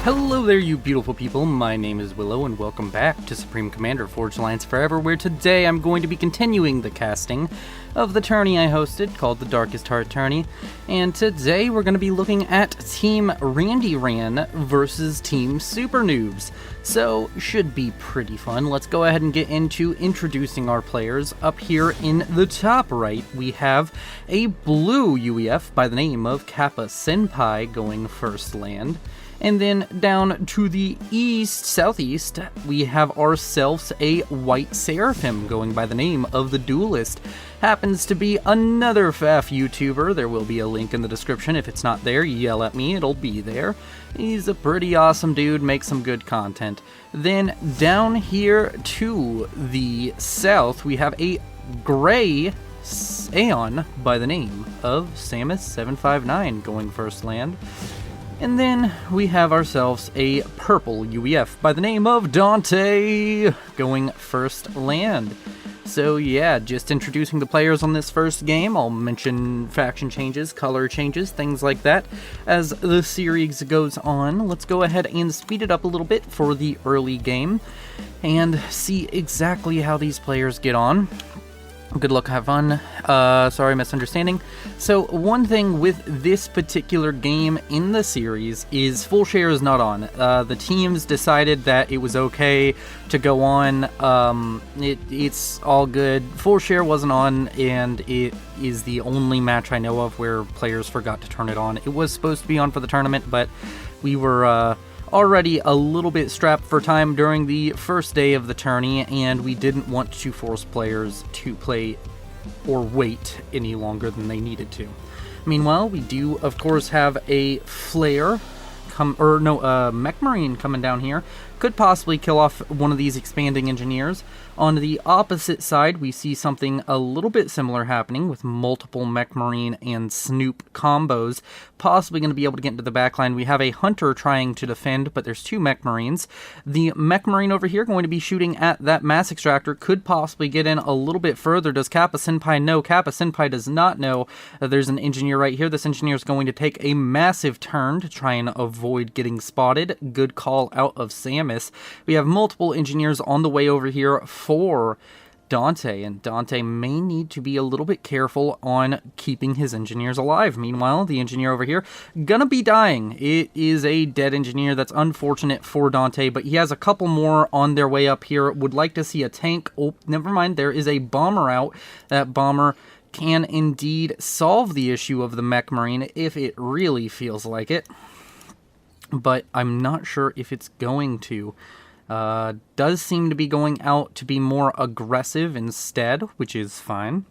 Hello there, you beautiful people. My name is Willow, and welcome back to Supreme Commander Forged Alliance Forever, where today I'm going to be continuing the casting of the tourney I hosted, called the Darkest Heart Tourney. And today we're going to be looking at Team RandyRan versus Team SuperNoobs. So, should be pretty fun. Let's go ahead and get into introducing our players. Up here in the top right, we have a blue UEF by the name of Kappa Senpai going first land. And then down to the southeast, we have ourselves a white Seraphim going by the name of the Duelist. Happens to be another FAF YouTuber. There will be a link in the description. If it's not there, yell at me, it'll be there. He's a pretty awesome dude, makes some good content. Then down here to the south, we have a gray Aeon by the name of Samus759 going first land. And then we have ourselves a purple UEF by the name of Dante going first land. So yeah, just introducing the players on this first game. I'll mention faction changes, color changes, things like that as the series goes on. Let's go ahead and speed it up a little bit for the early game and see exactly how these players get on. Good luck, have fun. Sorry, misunderstanding. So, one thing with this particular game in the series is full share is not on. The teams decided that it was okay to go on. It's all good. Full share wasn't on, and it is the only match I know of where players forgot to turn it on. It was supposed to be on for the tournament, but we were already a little bit strapped for time during the first day of the tourney, and we didn't want to force players to play or wait any longer than they needed to. Meanwhile, we do, of course, have a Flare, Mech Marine coming down here. Could possibly kill off one of these expanding engineers. On the opposite side, we see something a little bit similar happening with multiple Mech Marine and Snoop combos. Possibly going to be able to get into the backline. We have a Hunter trying to defend, but there's two Mech Marines. The Mech Marine over here going to be shooting at that Mass Extractor. Could possibly get in a little bit further. Does Kappa Senpai know? Kappa Senpai does not know. There's an engineer right here. This engineer is going to take a massive turn to try and avoid getting spotted. Good call out of Samus. We have multiple engineers on the way over here for Dante, and Dante may need to be a little bit careful on keeping his engineers alive. Meanwhile, the engineer over here gonna be dying. It is a dead engineer. That's unfortunate for Dante, but he has a couple more on their way up here. Would like to see a tank. Oh, never mind. There is a bomber out. That bomber can indeed solve the issue of the Mech Marine if it really feels like it, but I'm not sure if it's going to. Does seem to be going out to be more aggressive instead, which is fine.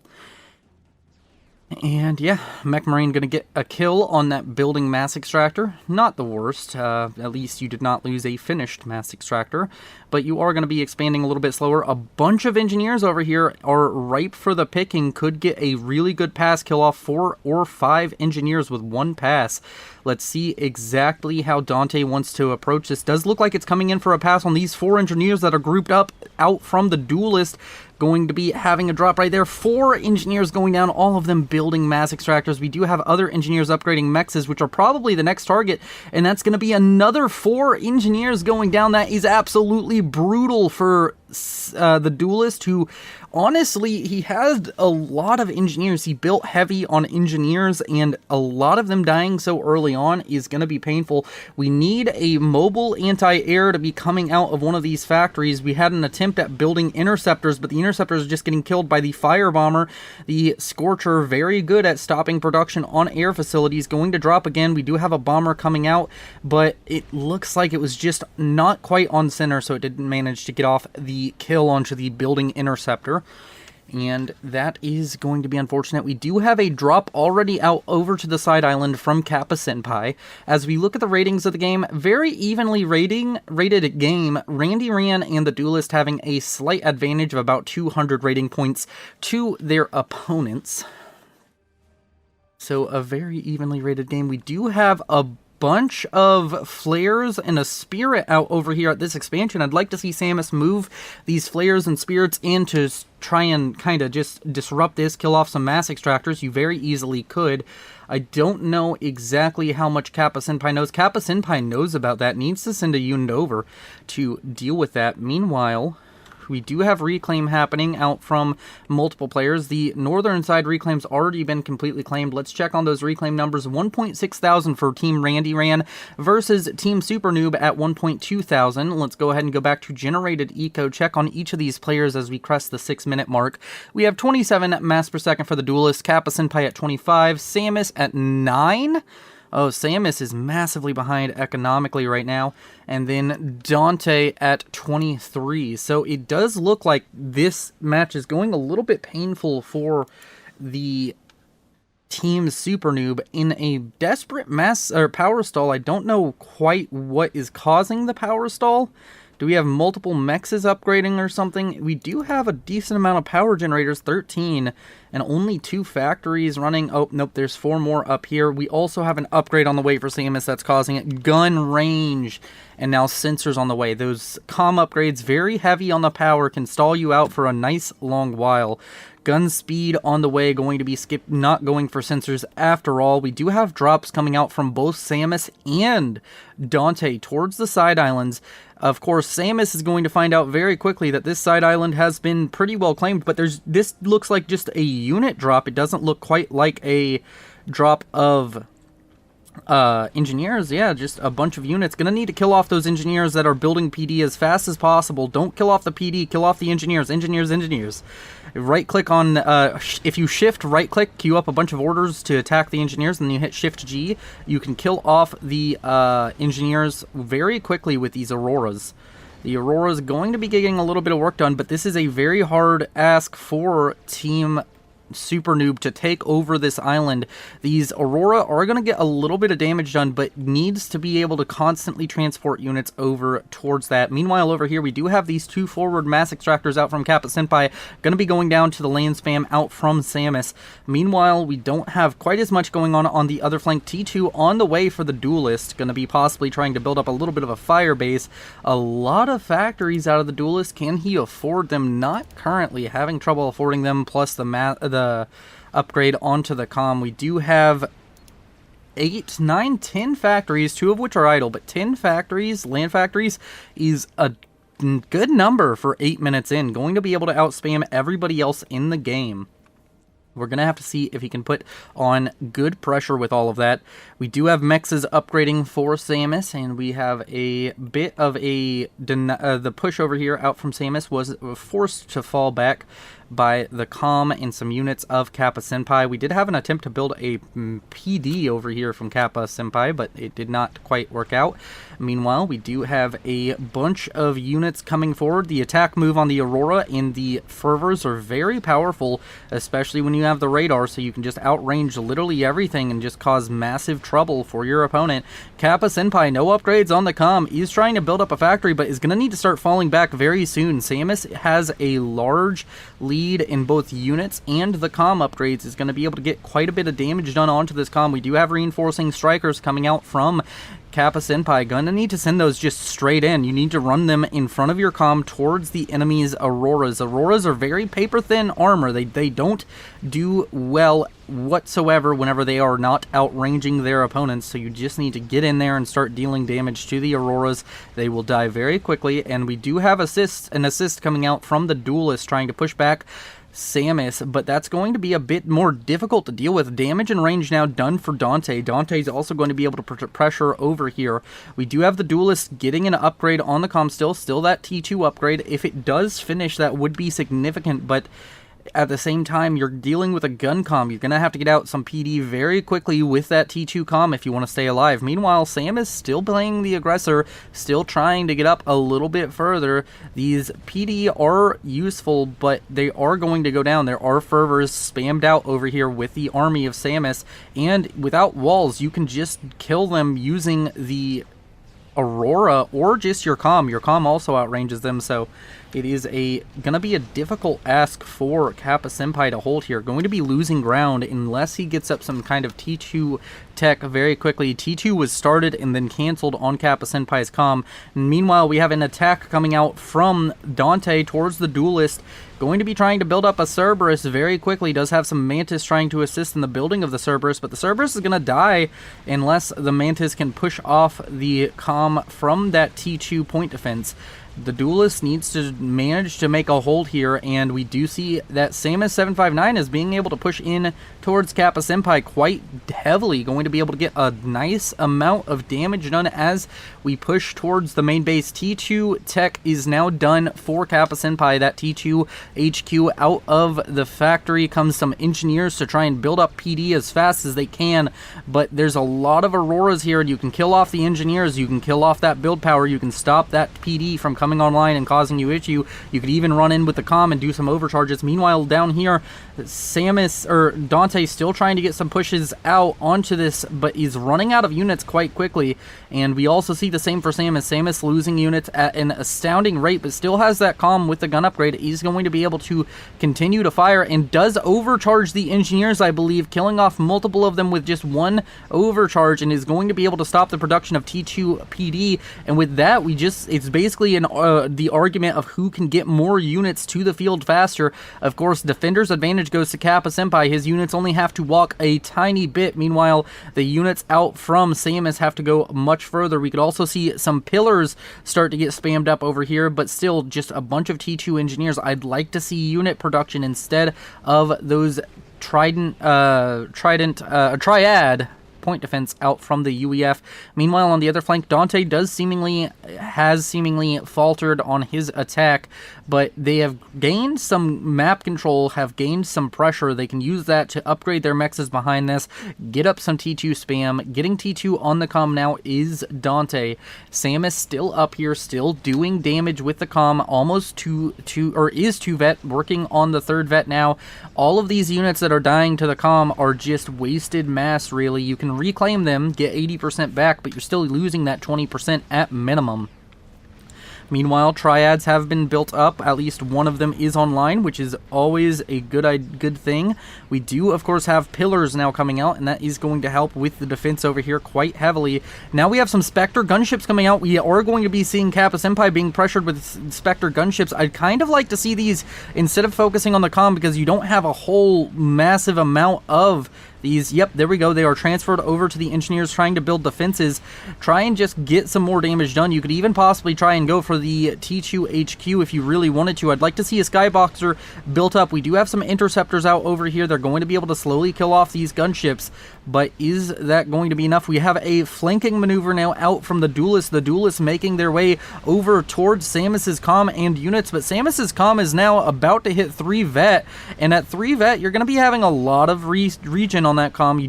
And yeah, Mech Marine gonna get a kill on that building Mass Extractor. Not the worst. At least you did not lose a finished Mass Extractor. But you are going to be expanding a little bit slower. A bunch of engineers over here are ripe for the picking. Could get a really good pass, kill off 4 or 5 engineers with one pass. Let's see exactly how Dante wants to approach this. Does look like it's coming in for a pass on these 4 engineers that are grouped up out from the Duelist. Going to be having a drop right there. 4 engineers going down, all of them building Mass Extractors. We do have other engineers upgrading mexes, which are probably the next target, and that's going to be another 4 engineers going down. That is absolutely brutal for the Duelist, who honestly, he has a lot of engineers. He built heavy on engineers, and a lot of them dying so early on is going to be painful. We need a mobile anti-air to be coming out of one of these factories. We had an attempt at building interceptors, but the interceptors are just getting killed by the fire bomber. The Scorcher, very good at stopping production on air facilities, going to drop again. We do have a bomber coming out, but it looks like it was just not quite on center, so it didn't manage to get off the kill onto the building interceptor. And that is going to be unfortunate. We do have a drop already out over to the side island from Kappa Senpai. As we look at the ratings of the game, very evenly rated game. RandyRan and the Duelist having a slight advantage of about 200 rating points to their opponents. So a very evenly rated game. We do have a bunch of flares and a spirit out over here at this expansion. I'd like to see Samus move these flares and spirits in to try and kind of just disrupt this, kill off some Mass Extractors. You very easily could. I don't know exactly how much Kappa Senpai knows. Kappa Senpai knows about that, needs to send a unit over to deal with that. Meanwhile, we do have reclaim happening out from multiple players. The northern side reclaim's already been completely claimed. Let's check on those reclaim numbers. 1.6 thousand for Team RandyRan versus Team SuperNoob at 1.2 thousand. Let's go ahead and go back to generated eco. Check on each of these players as we crest the 6-minute mark. We have 27 mass per second for the Duelist, Kappa Senpai at 25, Samus at 9. Oh, Samus is massively behind economically right now. And then Dante at 23. So it does look like this match is going a little bit painful for the Team SuperNoob in a desperate power stall. I don't know quite what is causing the power stall. Do we have multiple mexes upgrading or something? We do have a decent amount of power generators, 13, and only 2 factories running. Oh, nope, there's 4 more up here. We also have an upgrade on the way for Samus that's causing it. Gun range, and now sensors on the way. Those comm upgrades, very heavy on the power, can stall you out for a nice long while. Gun speed on the way, going to be skipped, not going for sensors after all. We do have drops coming out from both Samus and Dante towards the side islands. Of course, Samus is going to find out very quickly that this side island has been pretty well claimed, but this looks like just a unit drop. It doesn't look quite like a drop of engineers. Yeah, just a bunch of units. Gonna need to kill off those engineers that are building PD as fast as possible. Don't kill off the PD, kill off the engineers. Engineers. Right click on, if you shift right click, queue up a bunch of orders to attack the engineers, and then you hit shift G, you can kill off the engineers very quickly with these Auroras. The Aurora is going to be getting a little bit of work done, but this is a very hard ask for Team SuperNoob to take over this island. These Aurora are going to get a little bit of damage done, but needs to be able to constantly transport units over towards that. Meanwhile, over here, we do have these 2 forward mass extractors out from Kappa Senpai, going to be going down to the lane spam out from Samus. Meanwhile, we don't have quite as much going on the other flank. T2 on the way for the Duelist, going to be possibly trying to build up a little bit of a fire base. A lot of factories out of the Duelist. Can he afford them? Not currently. Having trouble affording them, plus the upgrade onto the comm. We do have 8, 9, 10 factories, 2 of which are idle, but 10 factories, land factories, is a good number for 8 minutes in. Going to be able to outspam everybody else in the game. We're going to have to see if he can put on good pressure with all of that. We do have mexes upgrading for Samus, and we have a bit of the push over here out from Samus was forced to fall back by the comm and some units of Kappa Senpai. We did have an attempt to build a PD over here from Kappa Senpai, but it did not quite work out. Meanwhile, we do have a bunch of units coming forward. The attack move on the Aurora and the Fervors are very powerful, especially when you have the radar, so you can just outrange literally everything and just cause massive trouble for your opponent. Kappa Senpai, no upgrades on the comm. He's trying to build up a factory, but is going to need to start falling back very soon. Samus has a large lead in both units, and the comm upgrades is going to be able to get quite a bit of damage done onto this comm. We do have reinforcing strikers coming out from Kappa Senpai. Gonna need to send those just straight in. You need to run them in front of your comm towards the enemy's Auroras. Auroras are very paper thin armor. They don't do well whatsoever whenever they are not outranging their opponents, so you just need to get in there and start dealing damage to the Auroras. They will die very quickly, and we do have an assist coming out from the Duelist trying to push back Samus, but that's going to be a bit more difficult to deal with. Damage and range now done for Dante. Dante's also going to be able to put pressure over here. We do have the Duelist getting an upgrade on the comm still that T2 upgrade. If it does finish, that would be significant, but at the same time, you're dealing with a gun comm. You're going to have to get out some PD very quickly with that T2 comm if you want to stay alive. Meanwhile, Sam is still playing the aggressor, still trying to get up a little bit further. These PD are useful, but they are going to go down. There are fervors spammed out over here with the army of Samus, and without walls, you can just kill them using the Aurora or just your comm. Your comm also outranges them, so It is gonna be a difficult ask for Kappa Senpai to hold here. Going to be losing ground unless he gets up some kind of T2 tech very quickly. T2 was started and then canceled on Kappa Senpai's comm. Meanwhile, we have an attack coming out from Dante towards the Duelist. Going to be trying to build up a Cerberus very quickly. Does have some Mantis trying to assist in the building of the Cerberus, but the Cerberus is going to die unless the Mantis can push off the comm from that T2 point defense. The Duelist needs to manage to make a hold here, and we do see that Samus759 is being able to push in towards Kappa Senpai quite heavily, going to be able to get a nice amount of damage done as we push towards the main base. T2 tech is now done for Kappa Senpai. That T2 HQ out of the factory comes some engineers to try and build up PD as fast as they can, but there's a lot of Auroras here, and you can kill off the engineers, you can kill off that build power, you can stop that PD from coming online and causing you issue. You could even run in with the comm and do some overcharges. Meanwhile, down here, Dante still trying to get some pushes out onto this, but he's running out of units quite quickly. And we also see the same for Samus. Samus losing units at an astounding rate, but still has that comm with the gun upgrade. He's going to be able to continue to fire and does overcharge the engineers, I believe, killing off multiple of them with just one overcharge, and is going to be able to stop the production of T2 PD. And with that, it's basically the argument of who can get more units to the field faster. Of course, Defender's advantage goes to Kappa Senpai. His units only have to walk a tiny bit. Meanwhile, the units out from Samus have to go much further. We could also see some pillars start to get spammed up over here, but still just a bunch of T2 engineers. I'd like to see unit production instead of those triad point defense out from the UEF. Meanwhile, on the other flank, Dante has seemingly faltered on his attack, but they have gained some map control, have gained some pressure. They can use that to upgrade their mexes behind this, get up some T2 spam. Getting T2 on the comm now is Dante. Samus still up here, still doing damage with the comm, almost is 2 vet, working on the 3rd vet now. All of these units that are dying to the comm are just wasted mass, really. You can reclaim them, get 80% back, but you're still losing that 20% at minimum. Meanwhile, triads have been built up. At least one of them is online, which is always a good thing. We do, of course, have pillars now coming out, and that is going to help with the defense over here quite heavily. Now we have some Spectre gunships coming out. We are going to be seeing Kappa Senpai being pressured with Spectre gunships. I'd kind of like to see these instead of focusing on the comm, because you don't have a whole massive amount of these. Yep, there we go. They are transferred over to the engineers trying to build defenses. Try and just get some more damage done. You could even possibly try and go for the T2 HQ if you really wanted to. I'd like to see a Skyboxer built up. We do have some interceptors out over here. They're going to be able to slowly kill off these gunships, but is that going to be enough? We have a flanking maneuver now out from the Duelist. The Duelists making their way over towards Samus's comm and units, but Samus's comm is now about to hit 3 vet, and at 3 vet, you're going to be having a lot of regen on that comm.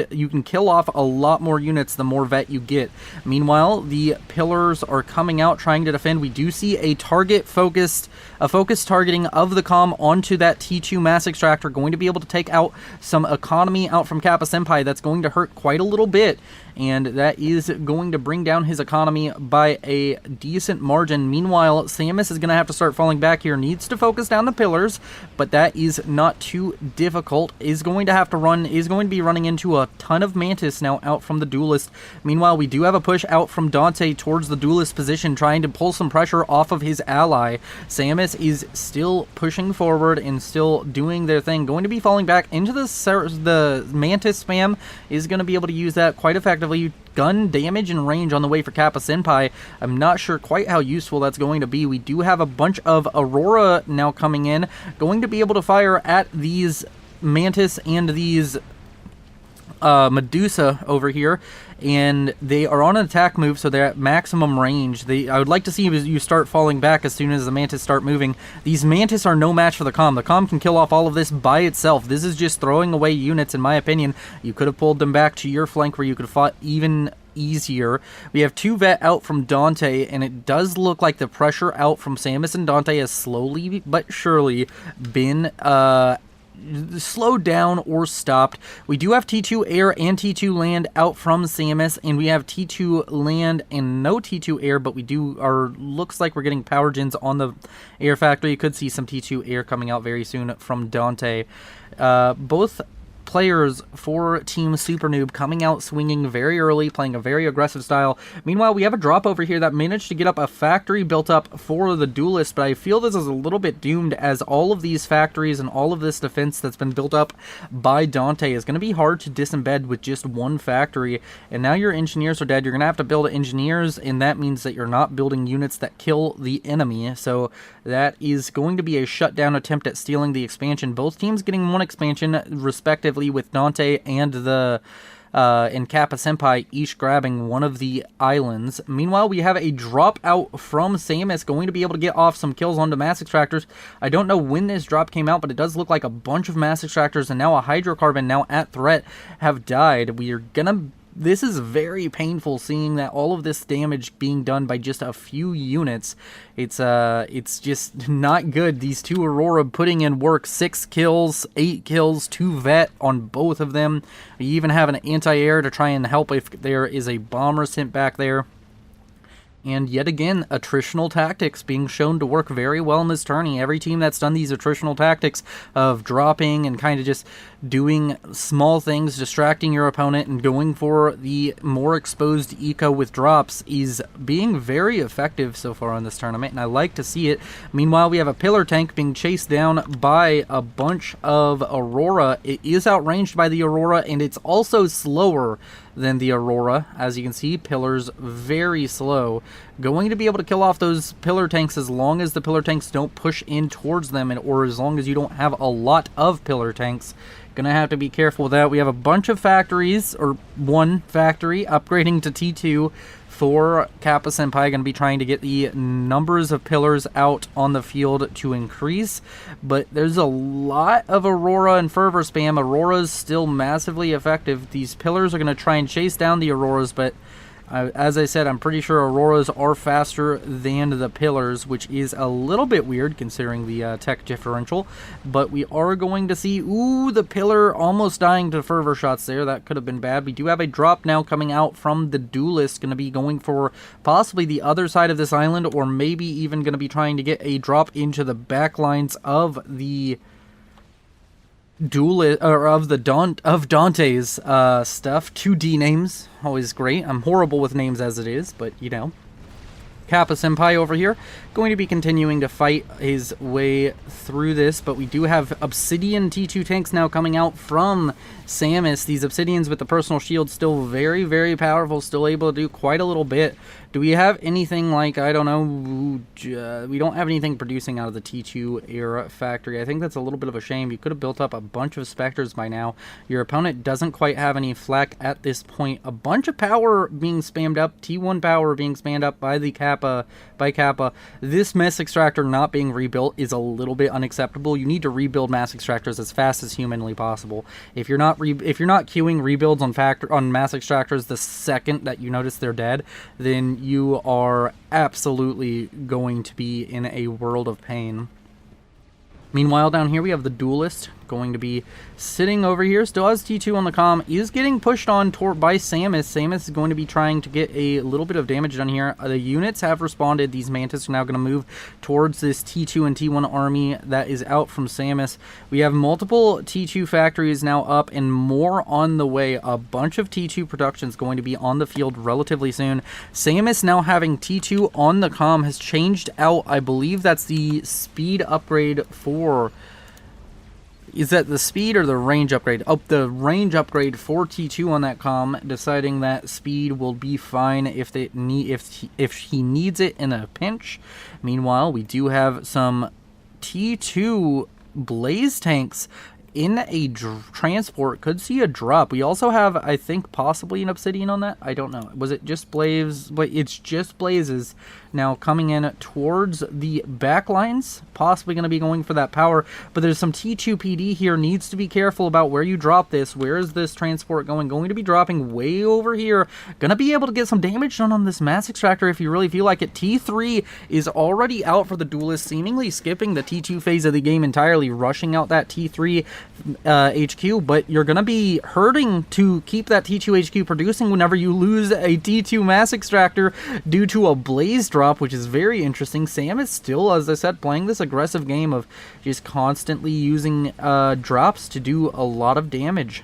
You can kill off a lot more units the more vet you get. Meanwhile, the pillars are coming out trying to defend. We do see a focused targeting of the comm onto that T2 mass extractor, going to be able to take out some economy out from Kappa Senpai. That's going to hurt quite a little bit, and that is going to bring down his economy by a decent margin. Meanwhile, Samus is going to have to start falling back here. Needs to focus down the pillars, but that is not too difficult. Is going to be running into a ton of Mantis now out from the Duelist. Meanwhile, we do have a push out from Dante towards the Duelist position, trying to pull some pressure off of his ally. Samus is still pushing forward and still doing their thing. Going to be falling back into the Mantis spam. Is going to be able to use that quite effectively. Gun damage and range on the way for Kappa Senpai. I'm not sure quite how useful that's going to be. We do have a bunch of Aurora now coming in, going to be able to fire at these Mantis and these Medusa over here, and they are on an attack move, so they're at maximum range. I would like to see you start falling back as soon as the Mantis start moving. These Mantis are no match for the comm. The comm can kill off all of this by itself. This is just throwing away units, in my opinion. You could have pulled them back to your flank where you could have fought even easier. We have 2 vet out from Dante, and it does look like the pressure out from Samus and Dante has slowly but surely been slowed down or stopped. We do have T2 air and T2 land out from Samus, and we have T2 land and no T2 air, but we looks like we're getting power gens on the air factory. You could see some T2 air coming out very soon from Dante. Both players for Team SuperNoob coming out swinging very early, playing a very aggressive style. Meanwhile, we have a drop over here that managed to get up a factory built up for the Duelist, but I feel this is a little bit doomed, as all of these factories and all of this defense that's been built up by Dante is going to be hard to disembed with just one factory. And now your engineers are dead. You're going to have to build engineers, and that means that you're not building units that kill the enemy. So that is going to be a shutdown attempt at stealing the expansion. Both teams getting one expansion respectively, with Dante and Kappa Senpai each grabbing one of the islands. Meanwhile, we have a drop out from Samus, going to be able to get off some kills onto Mass Extractors. I don't know when this drop came out, but it does look like a bunch of Mass Extractors and now a Hydrocarbon now at threat have died. This is very painful, seeing that all of this damage being done by just a few units. It's just not good. These two Aurora putting in work. 6 kills, 8 kills, 2 vet on both of them. We even have an anti-air to try and help if there is a bomber sent back there. And yet again, attritional tactics being shown to work very well in this tourney. Every team that's done these attritional tactics of dropping and kind of just doing small things, distracting your opponent, and going for the more exposed eco with drops is being very effective so far in this tournament, and I like to see it. Meanwhile, we have a pillar tank being chased down by a bunch of Aurora. It is outranged by the Aurora, and it's also slower than the Aurora. As you can see, pillars very slow. Going to be able to kill off those pillar tanks as long as the pillar tanks don't push in towards them, or as long as you don't have a lot of pillar tanks. Gonna have to be careful with that. We have a bunch of factories, or one factory, upgrading to T2 for Kappa Senpai. Gonna be trying to get the numbers of pillars out on the field to increase, but there's a lot of Aurora and Fervor spam. Aurora's still massively effective. These pillars are gonna try and chase down the Auroras, but as I said, I'm pretty sure Auroras are faster than the pillars, which is a little bit weird considering the tech differential. But we are going to see, ooh, the pillar almost dying to Fervor shots there. That could have been bad. We do have a drop now coming out from the Duelist, going to be going for possibly the other side of this island, or maybe even going to be trying to get a drop into the back lines of the Duelist, or of Dante's stuff. 2D names, always great. I'm horrible with names as it is, but you know. Kappa Senpai over here, going to be continuing to fight his way through this, but we do have Obsidian T2 tanks now coming out from Samus. These Obsidians with the personal shield still very, very powerful, still able to do quite a little bit. Do we have anything like, I don't know, we don't have anything producing out of the T2 era factory. I think that's a little bit of a shame. You could have built up a bunch of Spectres by now. Your opponent doesn't quite have any flak at this point. A bunch of power being spammed up, T1 power being spammed up by the Kappa. This Mass Extractor not being rebuilt is a little bit unacceptable. You need to rebuild Mass Extractors as fast as humanly possible. If you're not queuing rebuilds on Mass Extractors the second that you notice they're dead, then you are absolutely going to be in a world of pain. Meanwhile, down here we have the Duelist going to be sitting over here. Still has T2 on the comm. Is getting pushed on by Samus. Samus is going to be trying to get a little bit of damage done here. The units have responded. These Mantis are now going to move towards this T2 and T1 army that is out from Samus. We have multiple T2 factories now up and more on the way. A bunch of T2 productions going to be on the field relatively soon. Samus now having T2 on the comm has changed out. I believe that's the speed upgrade for... Is that the speed or the range upgrade? Oh, the range upgrade for T2 on that comm, deciding that speed will be fine if he needs it in a pinch. Meanwhile, we do have some T2 blaze tanks in a transport. Could see a drop. We also have, I think, possibly an Obsidian on that. I don't know. Was it just Blaze? But it's just Blazes now coming in towards the back lines. Possibly going to be going for that power. But there's some T2 PD here. Needs to be careful about where you drop this. Where is this transport going? Going to be dropping way over here. Going to be able to get some damage done on this Mass Extractor if you really feel like it. T3 is already out for the Duelist, seemingly skipping the T2 phase of the game entirely, rushing out that T3. HQ, but you're going to be hurting to keep that T2 HQ producing whenever you lose a T2 mass extractor due to a blaze drop, which is very interesting. Sam is still, as I said, playing this aggressive game of just constantly using drops to do a lot of damage.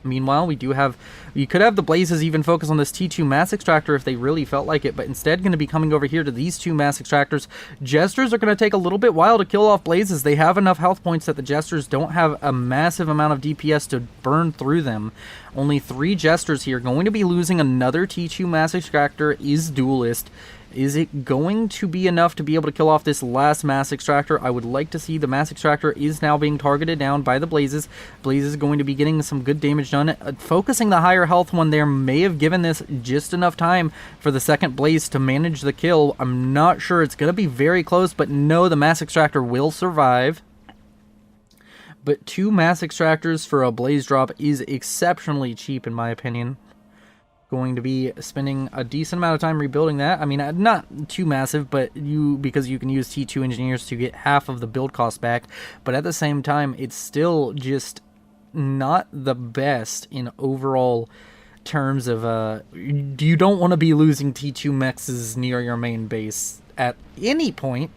Meanwhile, you could have the Blazes even focus on this T2 mass extractor if they really felt like it, but instead going to be coming over here to these two mass extractors. Jesters are going to take a little bit while to kill off Blazes. They have enough health points that the Jesters don't have a massive amount of DPS to burn through them. Only 3 Jesters here. Going to be losing another T2 mass extractor is Duelist. Is it going to be enough to be able to kill off this last mass extractor? I would like to see. The mass extractor is now being targeted down by the Blazes. Blazes is going to be getting some good damage done. Focusing the higher health one there may have given this just enough time for the second Blaze to manage the kill. I'm not sure. It's going to be very close, but no, the mass extractor will survive. But 2 mass extractors for a Blaze drop is exceptionally cheap in my opinion. Going to be spending a decent amount of time rebuilding that. I mean, not too massive, but because you can use T2 engineers to get half of the build cost back, but at the same time, it's still just not the best in overall terms of, you don't want to be losing T2 mexes near your main base at any point.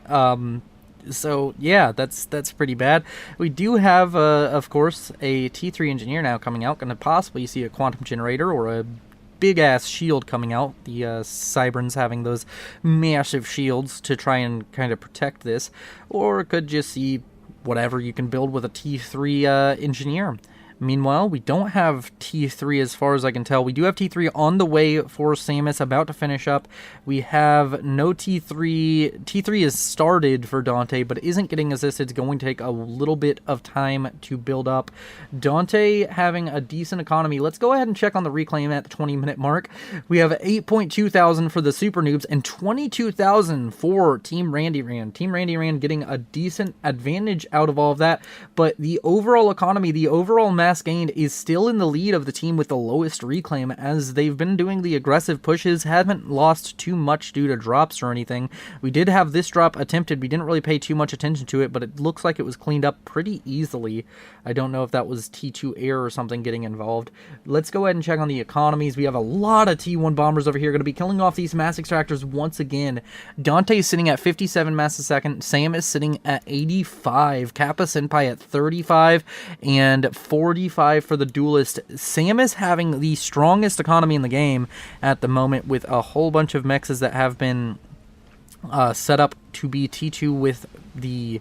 So yeah, that's pretty bad. We do have, of course, a T3 engineer now coming out. Going to possibly see a quantum generator or a big-ass shield coming out. The Cyberns having those massive shields to try and kind of protect this. Or it could just see whatever you can build with a T3 engineer. Meanwhile, we don't have T3 as far as I can tell. We do have T3 on the way for Samus, about to finish up. We have no T3. T3 is started for Dante, but isn't getting assisted. It's going to take a little bit of time to build up. Dante having a decent economy. Let's go ahead and check on the reclaim at the 20-minute mark. We have 8.2 thousand for the SuperNoobs and 22,000 for Team RandyRan. Team RandyRan getting a decent advantage out of all of that, but the overall economy, the overall mass gained is still in the lead of the team with the lowest reclaim, as they've been doing the aggressive pushes, haven't lost too much due to drops or anything. We did have this drop attempted. We didn't really pay too much attention to it, but it looks like it was cleaned up pretty easily. I don't know if that was T2 air or something getting involved. Let's go ahead and check on the economies. We have a lot of T1 bombers over here going to be killing off these mass extractors once again. Dante is sitting at 57 mass a second. Sam is sitting at 85. Kappa Senpai at 35 and 45 for the Duelist. Sam is having the strongest economy in the game at the moment, with a whole bunch of mexes that have been set up to be T2 with the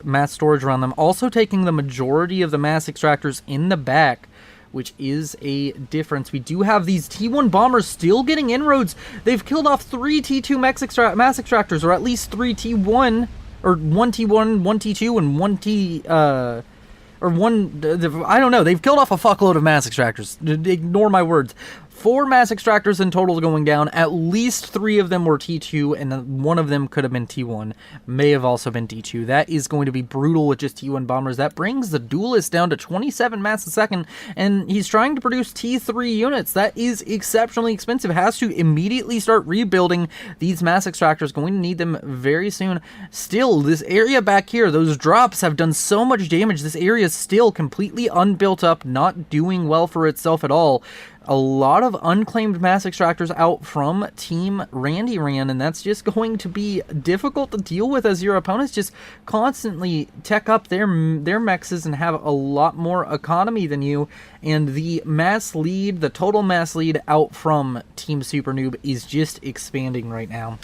mass storage around them. Also taking the majority of the mass extractors in the back, which is a difference. We do have these T1 bombers still getting inroads. They've killed off 3 T2 mass extractors, or at least 3 T1, or 1 T1, 1 T2, and 1 T... or one, I don't know. They've killed off a fuckload of mass extractors. Ignore my words. 4 mass extractors in total going down. At least 3 of them were T2, and one of them could have been T1. May have also been T2. That is going to be brutal with just T1 bombers. That brings the Duelist down to 27 mass a second, and he's trying to produce T3 units. That is exceptionally expensive. Has to immediately start rebuilding these mass extractors. Going to need them very soon. Still, this area back here, those drops have done so much damage. This area is still completely unbuilt up, not doing well for itself at all. A lot of unclaimed mass extractors out from Team RandyRan, and that's just going to be difficult to deal with as your opponents just constantly tech up their mexes and have a lot more economy than you. And the mass lead, the total mass lead out from Team SuperNoob is just expanding right now.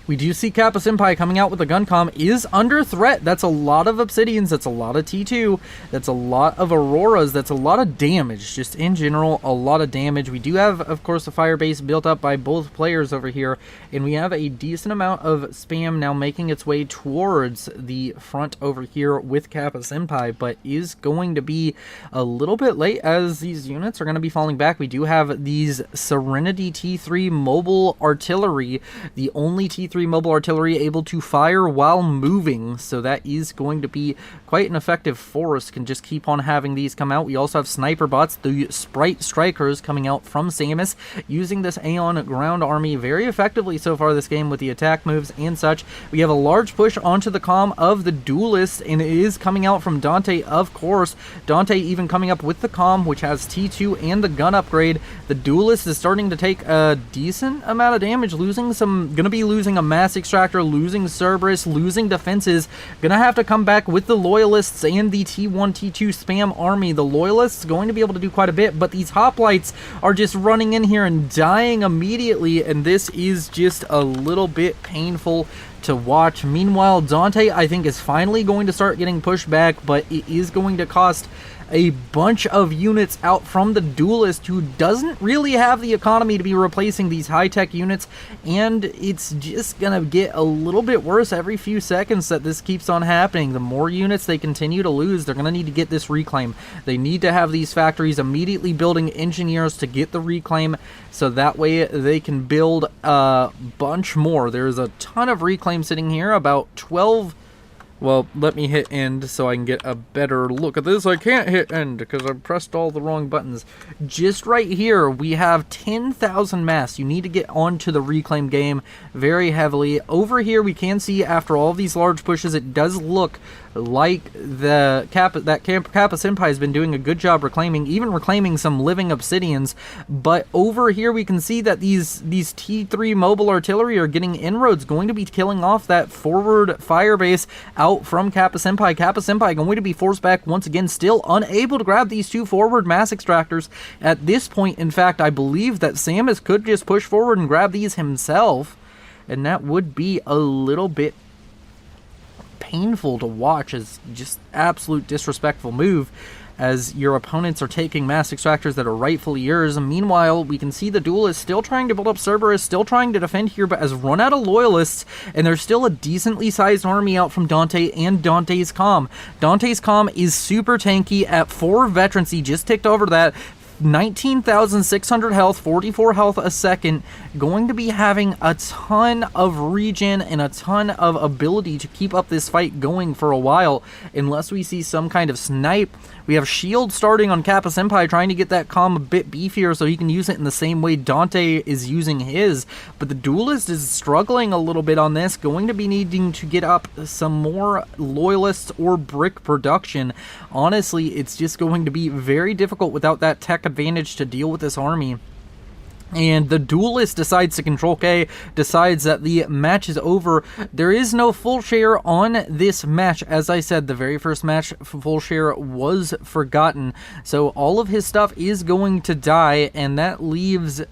We do see Kappa Senpai coming out with a gun comm is under threat. That's a lot of Obsidians. That's a lot of T2. That's a lot of Auroras. That's a lot of damage. Just in general, a lot of damage. We do have, of course, a fire base built up by both players over here. And we have a decent amount of spam now making its way towards the front over here with Kappa Senpai. But is going to be a little bit late as these units are going to be falling back. We do have these Serenity T3 mobile artillery. The only T3 T3 mobile artillery able to fire while moving, so that is going to be quite an effective force. Can just keep on having these come out. We also have sniper bots, the Sprite Strikers, coming out from Samus, using this Aeon ground army very effectively so far this game with the attack moves and such. We have a large push onto the comm of the Duelist, and it is coming out from Dante, of course. Dante even coming up with the comm, which has T2 and the gun upgrade. The Duelist is starting to take a decent amount of damage, gonna be losing a mass extractor, losing Cerberus, losing defenses. Gonna have to come back with the Loyalists and the T1, T2 spam army. The Loyalists going to be able to do quite a bit, but these hoplites are just running in here and dying immediately, and this is just a little bit painful to watch. Meanwhile, Dante, I think, is finally going to start getting pushed back, but it is going to cost a bunch of units out from the Duelist, who doesn't really have the economy to be replacing these high-tech units, and it's just gonna get a little bit worse every few seconds that this keeps on happening. The more units they continue to lose, they're gonna need to get this reclaim. They need to have these factories immediately building engineers to get the reclaim, so that way they can build a bunch more. There's a ton of reclaim sitting here, about 12. Well, let me hit end so I can get a better look at this. I can't hit end because I pressed all the wrong buttons. Just right here, we have 10,000 mass. You need to get onto the reclaim game very heavily. Over here, we can see after all these large pushes, it does look like Kappa Senpai has been doing a good job reclaiming, even reclaiming some living obsidians. But over here, we can see that these T3 mobile artillery are getting inroads, going to be killing off that forward fire base out from Kappa Senpai. Kappa Senpai going to be forced back once again, still unable to grab these two forward mass extractors. At this point, in fact, I believe that Samus could just push forward and grab these himself, and that would be a little bit painful to watch, as just absolute disrespectful move, as your opponents are taking mass extractors that are rightfully yours. Meanwhile, we can see the Duelist still trying to build up Cerberus, still trying to defend here, but has run out of Loyalists, and there's still a decently sized army out from Dante and Dante's comm. Dante's comm is super tanky at 4 veterancy, just ticked over that. 19,600 health, 44 health a second, going to be having a ton of regen and a ton of ability to keep up this fight going for a while, unless we see some kind of snipe. We have shield starting on Kappa Senpai, trying to get that comm a bit beefier so he can use it in the same way Dante is using his, but the Duelist is struggling a little bit on this, going to be needing to get up some more Loyalists or brick production. Honestly, it's just going to be very difficult without that tech advantage to deal with this army. And the Duelist decides to control K, decides that the match is over. There is no full share on this match. As I said, the very first match, full share was forgotten. So all of his stuff is going to die, and that leaves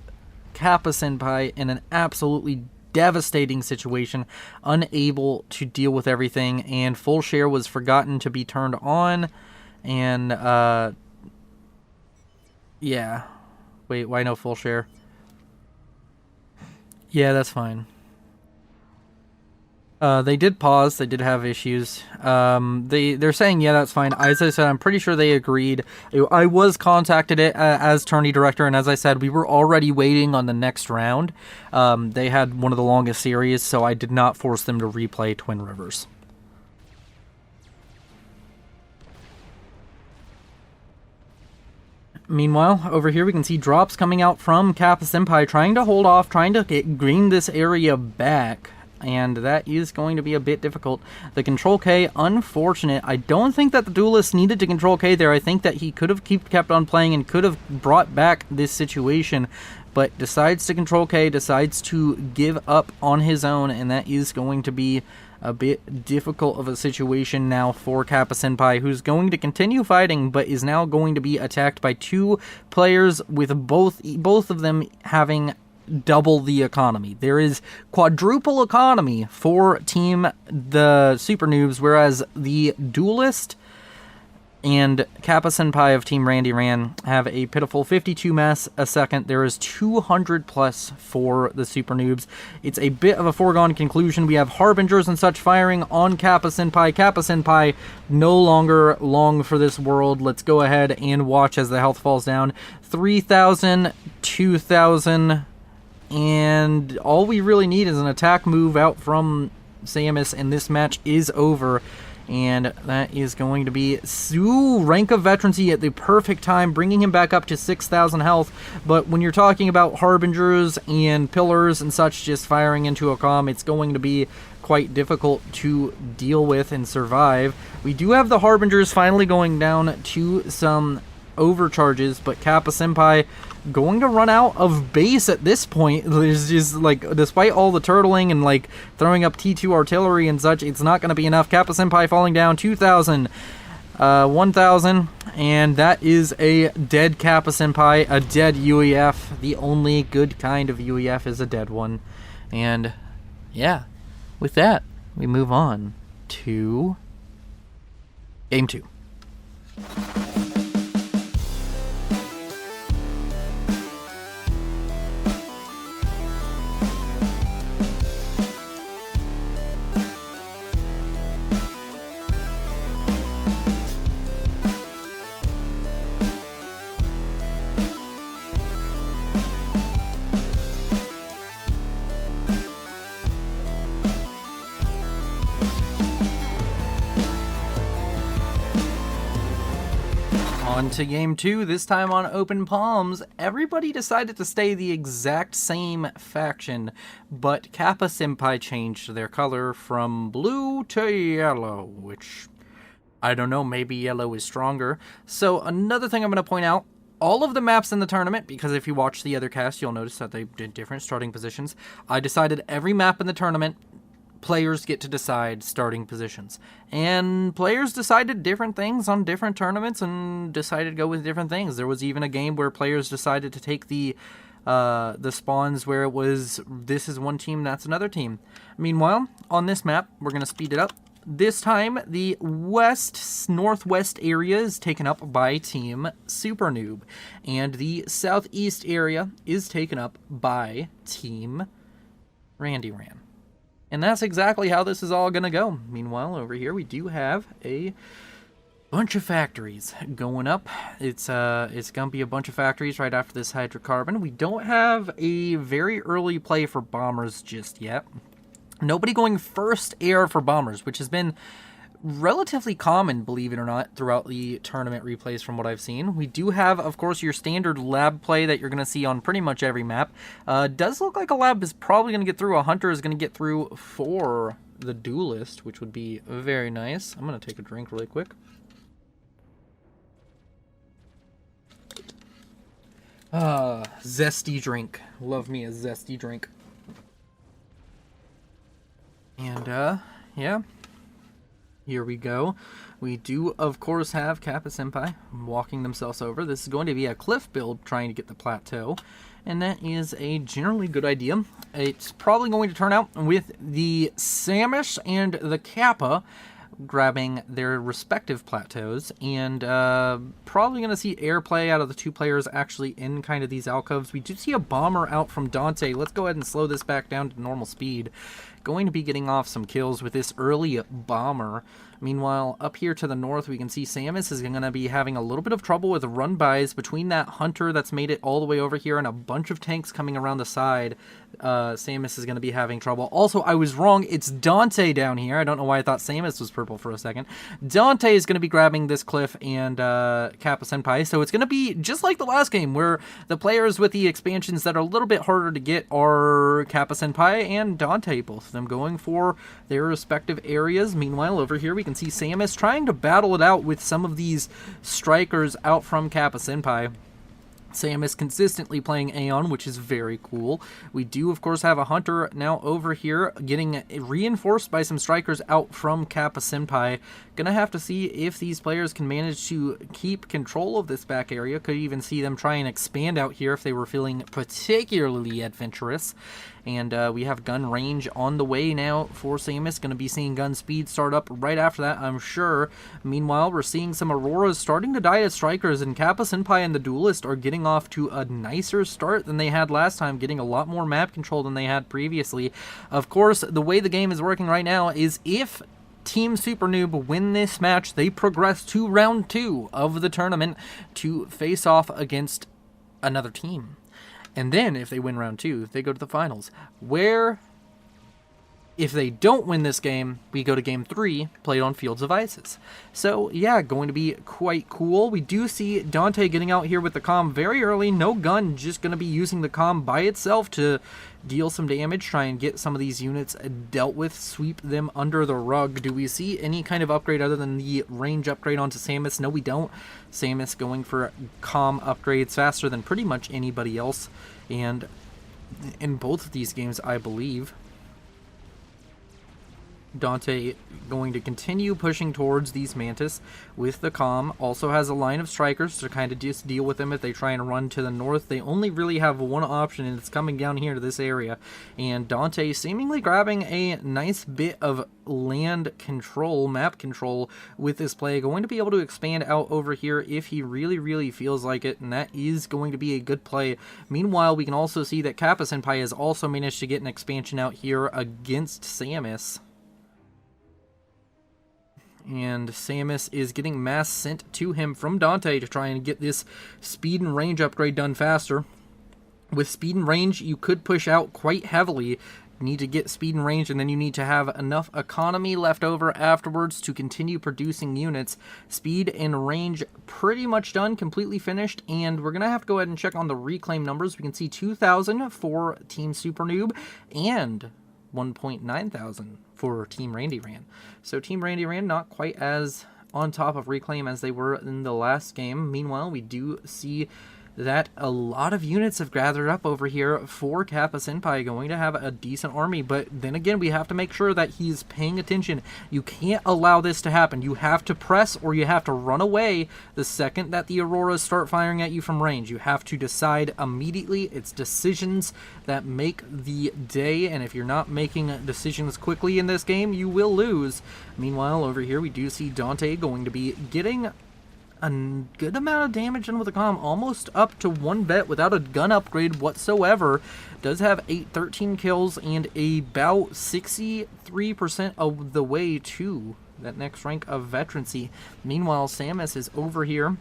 Kappa Senpai in an absolutely devastating situation, unable to deal with everything, and full share was forgotten to be turned on. And, yeah. Wait, why no full share? Yeah, that's fine. They did pause. They did have issues. They're saying, yeah, that's fine. As I said, I'm pretty sure they agreed. I was contacted as Tourney director, and as I said, we were already waiting on the next round. They had one of the longest series, so I did not force them to replay Twin Rivers. Meanwhile, over here we can see drops coming out from Kappa Senpai, trying to hold off, trying to green this area back, and that is going to be a bit difficult. The control K, unfortunate. I don't think that the Duelist needed to control K there. I think that he could have kept on playing and could have brought back this situation, but decides to control K, decides to give up on his own, and that is going to be a bit difficult of a situation now for Kappa Senpai, who's going to continue fighting, but is now going to be attacked by 2 players with both of them having double the economy. There is quadruple economy for Team the SuperNoobs, whereas the Duelist and Kappa Senpai of Team RandyRan have a pitiful 52 mass a second. There is 200 plus for the SuperNoobs. It's a bit of a foregone conclusion. We have Harbingers and such firing on Kappa Senpai. Kappa Senpai no longer long for this world. Let's go ahead and watch as the health falls down. 3,000, 2,000, and all we really need is an attack move out from Samus, and this match is over. And that is going to be rank of veterancy at the perfect time, bringing him back up to 6,000 health. But when you're talking about Harbingers and Pillars and such just firing into a comm, it's going to be quite difficult to deal with and survive. We do have the Harbingers finally going down to some overcharges, but Kappa Senpai going to run out of base at this point. There's just, like, despite all the turtling and, like, throwing up T2 artillery and such, it's not going to be enough. Kappa Senpai falling down 2,000, 1,000, and that is a dead Kappa Senpai, a dead UEF. The only good kind of UEF is a dead one. And, yeah, with that, we move on to Game 2. On to Game 2, this time on Open Palms. Everybody decided to stay the exact same faction, but Kappa Senpai changed their color from blue to yellow, which, I don't know, maybe yellow is stronger. So another thing I'm going to point out, all of the maps in the tournament, because if you watch the other cast, you'll notice that they did different starting positions. I decided every map in the tournament, players get to decide starting positions. And players decided different things on different tournaments and decided to go with different things. There was even a game where players decided to take the spawns where it was, this is one team, that's another team. Meanwhile, on this map, we're going to speed it up. This time, the northwest area is taken up by Team SuperNoob, and the southeast area is taken up by Team RandyRan. And that's exactly how this is all going to go. Meanwhile, over here, we do have a bunch of factories going up. It's going to be a bunch of factories right after this hydrocarbon. We don't have a very early play for bombers just yet. Nobody going first air for bombers, which has been relatively common, believe it or not, throughout the tournament replays from what I've seen. We do have, of course, your standard lab play that you're going to see on pretty much every map. Does look like a lab is probably going to get through. A hunter is going to get through for the duelist, which would be very nice. I'm going to take a drink really quick. Zesty drink. Love me a zesty drink. And, yeah. Here we go. We do, of course, have Kappa Senpai walking themselves over. This is going to be a cliff build trying to get the plateau, and that is a generally good idea. It's probably going to turn out with the Samus and the Kappa grabbing their respective plateaus, and probably going to see airplay out of the two players actually in kind of these alcoves. We do see a bomber out from Dante. Let's go ahead and slow this back down to normal speed. Going to be getting off some kills with this early bomber. Meanwhile, up here to the north, we can see Samus is going to be having a little bit of trouble with run-bys between that hunter that's made it all the way over here and a bunch of tanks coming around the side. Samus is going to be having trouble. Also, I was wrong. It's Dante down here. I don't know why I thought Samus was purple for a second. Dante is going to be grabbing this cliff and Kappa Senpai. So it's going to be just like the last game where the players with the expansions that are a little bit harder to get are Kappa Senpai and Dante, both of them going for their respective areas. Meanwhile, over here we can see Samus trying to battle it out with some of these strikers out from Kappa Senpai. Samus consistently playing Aeon, which is very cool. We do, of course, have a hunter now over here getting reinforced by some strikers out from Kappa Senpai. Gonna have to see if these players can manage to keep control of this back area. Could even see them try and expand out here if they were feeling particularly adventurous. And we have gun range on the way now for Samus. Going to be seeing gun speed start up right after that, I'm sure. Meanwhile, we're seeing some Auroras starting to die as strikers, and Kappa Senpai and the Duelist are getting off to a nicer start than they had last time, getting a lot more map control than they had previously. Of course, the way the game is working right now is if Team SuperNoob win this match, they progress to round 2 of the tournament to face off against another team. And then if they win round 2, they go to the finals, where if they don't win this game, we go to game 3, played on Fields of Ices. So yeah, going to be quite cool. We do see Dante getting out here with the comm very early. No gun, just going to be using the comm by itself to deal some damage, try and get some of these units dealt with, sweep them under the rug. Do we see any kind of upgrade other than the range upgrade onto Samus? No, we don't. Samus going for comm upgrades faster than pretty much anybody else. And in both of these games, I believe, Dante going to continue pushing towards these Mantis with the comm. Also has a line of strikers to kind of just deal with them if they try and run to the north. They only really have one option, and it's coming down here to this area. And Dante seemingly grabbing a nice bit of land control, map control with this play. Going to be able to expand out over here if he really feels like it, and that is going to be a good play. Meanwhile, we can also see that Kappa Senpai has also managed to get an expansion out here against Samus. And Samus is getting mass sent to him from Dante to try and get this speed and range upgrade done faster. With speed and range, you could push out quite heavily. You need to get speed and range, and then you need to have enough economy left over afterwards to continue producing units. Speed and range pretty much done, completely finished, and we're going to have to go ahead and check on the reclaim numbers. We can see 2,000 for Team SuperNoob and 1.9 thousand for Team RandyRan. So Team RandyRan not quite as on top of reclaim as they were in the last game. Meanwhile, we do see that a lot of units have gathered up over here for Kappa Senpai, going to have a decent army, but then again, we have to make sure that he's paying attention. You can't allow this to happen. You have to press or you have to run away the second that the Auroras start firing at you from range. You have to decide immediately. It's decisions that make the day, and if you're not making decisions quickly in this game, you will lose. Meanwhile, over here, we do see Dante going to be getting a good amount of damage in with the comm, almost up to 1 vet without a gun upgrade whatsoever. Does have 13 kills and about 63% of the way to that next rank of veterancy. Meanwhile, Samus is over here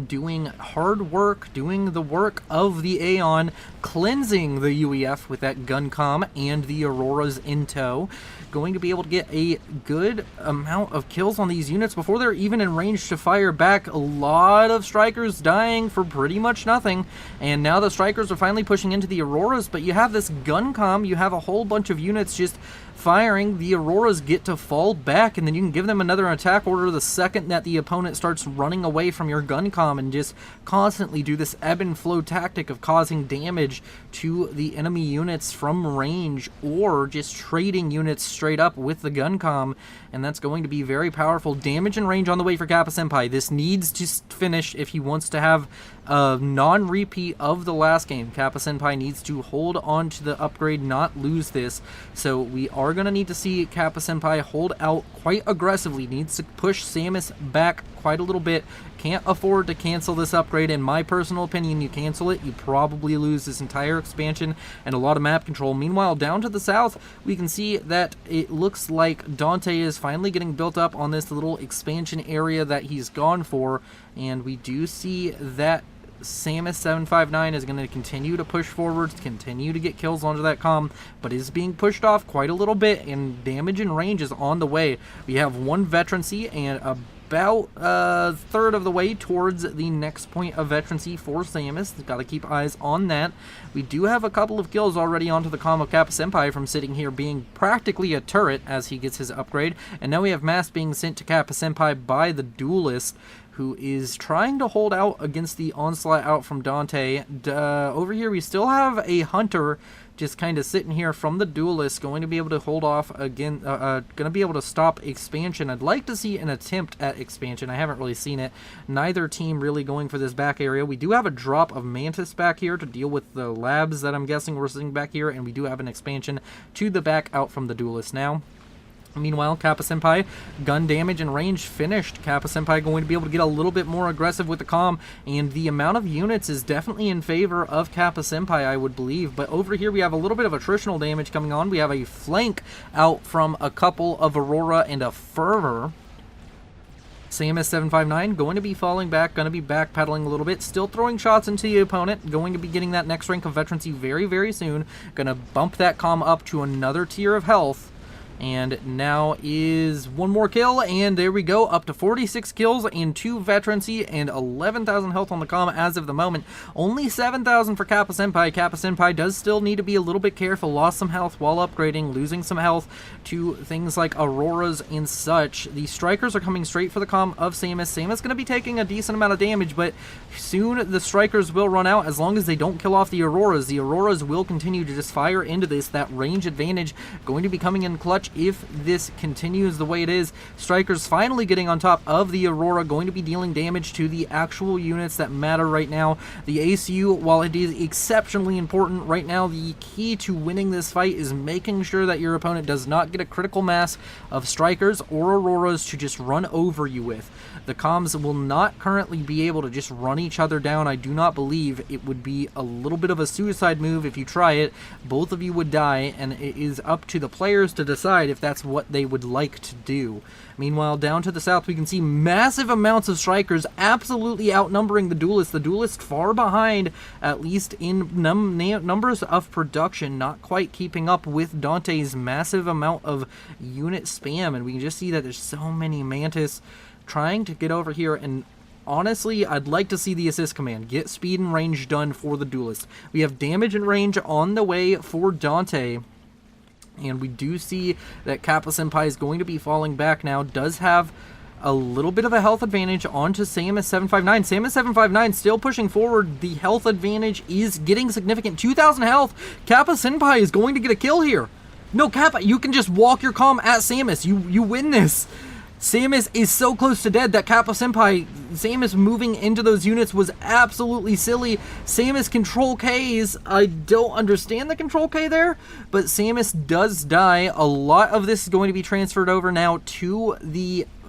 doing hard work, doing the work of the Aeon, cleansing the UEF with that gun comm and the Auroras in tow. Going to be able to get a good amount of kills on these units before they're even in range to fire back. A lot of strikers dying for pretty much nothing, and now the strikers are finally pushing into the Auroras, but you have this gun comm, you have a whole bunch of units just firing. The Auroras get to fall back, and then you can give them another attack order the second that the opponent starts running away from your gun comm, and just constantly do this ebb and flow tactic of causing damage to the enemy units from range, or just trading units straight up with the gun comm, and that's going to be very powerful. Damage and range on the way for Kappa Senpai. This needs to finish if he wants to have a non-repeat of the last game. Kappa Senpai needs to hold on to the upgrade, not lose this. So we are going to need to see Kappa Senpai hold out quite aggressively. Needs to push Samus back quite a little bit. Can't afford to cancel this upgrade. In my personal opinion, you cancel it, you probably lose this entire expansion and a lot of map control. Meanwhile, down to the south, we can see that it looks like Dante is finally getting built up on this little expansion area that he's gone for, and we do see that Samus 759 is going to continue to push forwards, continue to get kills onto that comm, but is being pushed off quite a little bit, and damage and range is on the way. We have 1 veterancy and about a third of the way towards the next point of veterancy for Samus. Got to keep eyes on that. We do have a couple of kills already onto the comm of Kappa Senpai from sitting here being practically a turret as he gets his upgrade, and now we have mass being sent to Kappa Senpai by the Duelist, who is trying to hold out against the onslaught out from Dante. Over here we still have a Hunter just kind of sitting here from the Duelist, going to be able to hold off again, going to be able to stop expansion. I'd like to see an attempt at expansion. I haven't really seen it. Neither team really going for this back area. We do have a drop of Mantis back here to deal with the labs that I'm guessing we're sitting back here, and we do have an expansion to the back out from the Duelist now. Meanwhile, Kappa Senpai, gun damage and range finished. Kappa Senpai going to be able to get a little bit more aggressive with the comm, and the amount of units is definitely in favor of Kappa Senpai, I would believe. But over here we have a little bit of attritional damage coming on. We have a flank out from a couple of Aurora and a Fervor. SamusS759 going to be falling back, going to be backpedaling a little bit, still throwing shots into the opponent, going to be getting that next rank of veterancy very, very soon, going to bump that comm up to another tier of health. And now is one more kill, and there we go, up to 46 kills and 2 veterancy and 11,000 health on the comm as of the moment. Only 7,000 for Kappa Senpai. Kappa Senpai does still need to be a little bit careful. Lost some health while upgrading, losing some health to things like Auroras and such. The strikers are coming straight for the comm of Samus. Samus going to be taking a decent amount of damage, but soon the strikers will run out as long as they don't kill off the Auroras. The Auroras will continue to just fire into this. That range advantage going to be coming in clutch if this continues the way it is. Strikers finally getting on top of the Aurora, going to be dealing damage to the actual units that matter right now. The ACU, while it is exceptionally important right now, the key to winning this fight is making sure that your opponent does not get a critical mass of strikers or Auroras to just run over you with. The comms will not currently be able to just run each other down. I do not believe. It would be a little bit of a suicide move if you try it. Both of you would die, and it is up to the players to decide if that's what they would like to do. Meanwhile, down to the south, we can see massive amounts of strikers absolutely outnumbering the Duelist. The Duelist far behind, at least in numbers of production, not quite keeping up with Dante's massive amount of unit spam. And we can just see that there's so many Mantis trying to get over here, and honestly, I'd like to see the assist command. Get speed and range done for the Duelist. We have damage and range on the way for Dante, and we do see that Kappa Senpai is going to be falling back now. Does have a little bit of a health advantage onto SamusS759. SamusS759 still pushing forward. The health advantage is getting significant. 2,000 health. Kappa Senpai is going to get a kill here. No, Kappa, you can just walk your comm at Samus. You win this. Samus is so close to dead that Kappa Senpai, Samus moving into those units was absolutely silly. Samus control Ks, I don't understand the control K there, but Samus does die. A lot of this is going to be transferred over now to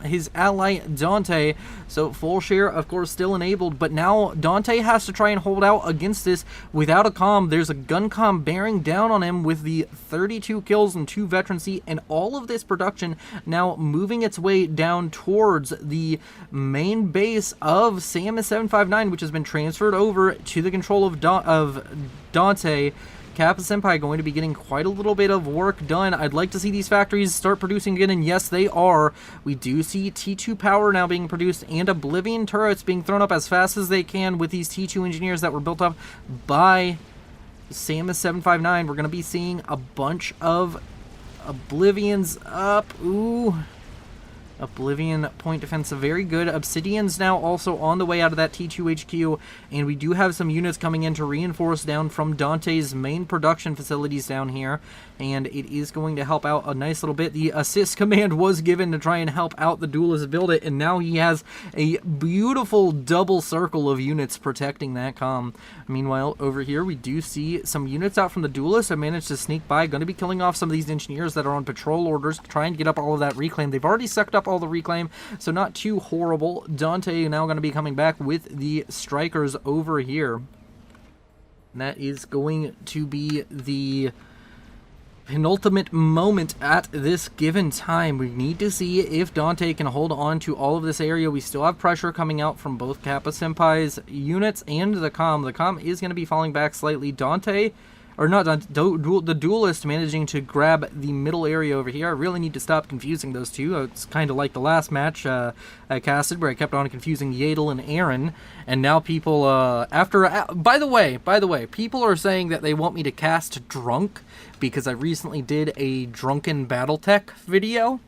his ally Dante, so full share of course still enabled, but now Dante has to try and hold out against this without a comm. There's a gun comm bearing down on him with the 32 kills and 2 veterancy, and all of this production now moving its way down towards the main base of SamusS759, which has been transferred over to the control of Dante. Kappa Senpai going to be getting quite a little bit of work done. I'd like to see these factories start producing again, and yes, they are. We do see T2 power now being produced, and Oblivion turrets being thrown up as fast as they can with these T2 engineers that were built up by SamusS759. We're going to be seeing a bunch of Oblivions up. Ooh. Oblivion point defense, very good. Obsidian's now also on the way out of that T2 HQ, and we do have some units coming in to reinforce down from Dante's main production facilities down here, and it is going to help out a nice little bit. The assist command was given to try and help out the Duelist build it, and now he has a beautiful double circle of units protecting that comm. Meanwhile, over here, we do see some units out from the Duelist. I managed to sneak by, going to be killing off some of these engineers that are on patrol orders, trying to get up all of that reclaim. They've already sucked up all the reclaim, so not too horrible. Dante now going to be coming back with the strikers over here. And that is going to be the penultimate moment at this given time. We need to see if Dante can hold on to all of this area. We still have pressure coming out from both Kappa Senpai's units and the comm. The comm is going to be falling back slightly. Dante, or not, the Duelist managing to grab the middle area over here. I really need to stop confusing those two. It's kind of like the last match I casted where I kept on confusing Yadel and Aaron, and now people, by the way, people are saying that they want me to cast drunk because I recently did a drunken Battletech video.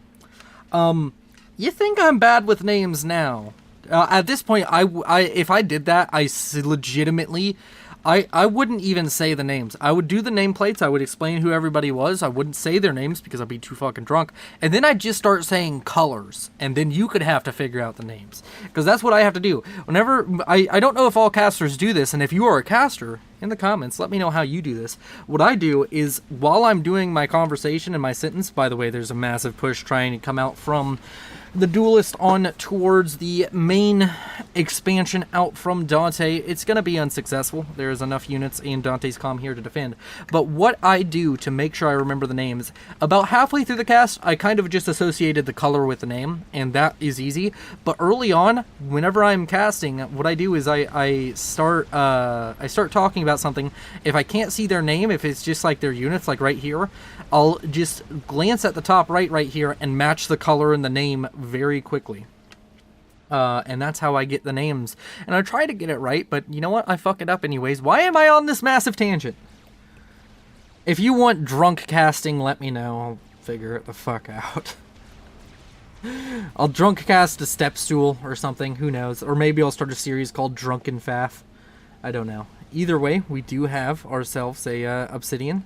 You think I'm bad with names now? At this point, if I did that, I legitimately... I wouldn't even say the names. I would do the nameplates. I would explain who everybody was. I wouldn't say their names because I'd be too fucking drunk. And then I'd just start saying colors. And then you could have to figure out the names. Because that's what I have to do. Whenever... I don't know if all casters do this. And if you are a caster, in the comments, let me know how you do this. What I do is, while I'm doing my conversation and my sentence... By the way, there's a massive push trying to come out from the Duelist on towards the main expansion out from Dante. It's going to be unsuccessful. There's enough units in Dante's comm here to defend. But what I do to make sure I remember the names, about halfway through the cast, I kind of just associated the color with the name, and that is easy. But early on, whenever I'm casting, what I do is I start talking about something. If I can't see their name, if it's just like their units, like right here, I'll just glance at the top right here and match the color and the name very quickly. And that's how I get the names. And I try to get it right, but you know what? I fuck it up anyways. Why am I on this massive tangent? If you want drunk casting, let me know. I'll figure it the fuck out. I'll drunk cast a step stool or something. Who knows? Or maybe I'll start a series called Drunken FAF. I don't know. Either way, we do have ourselves a Obsidian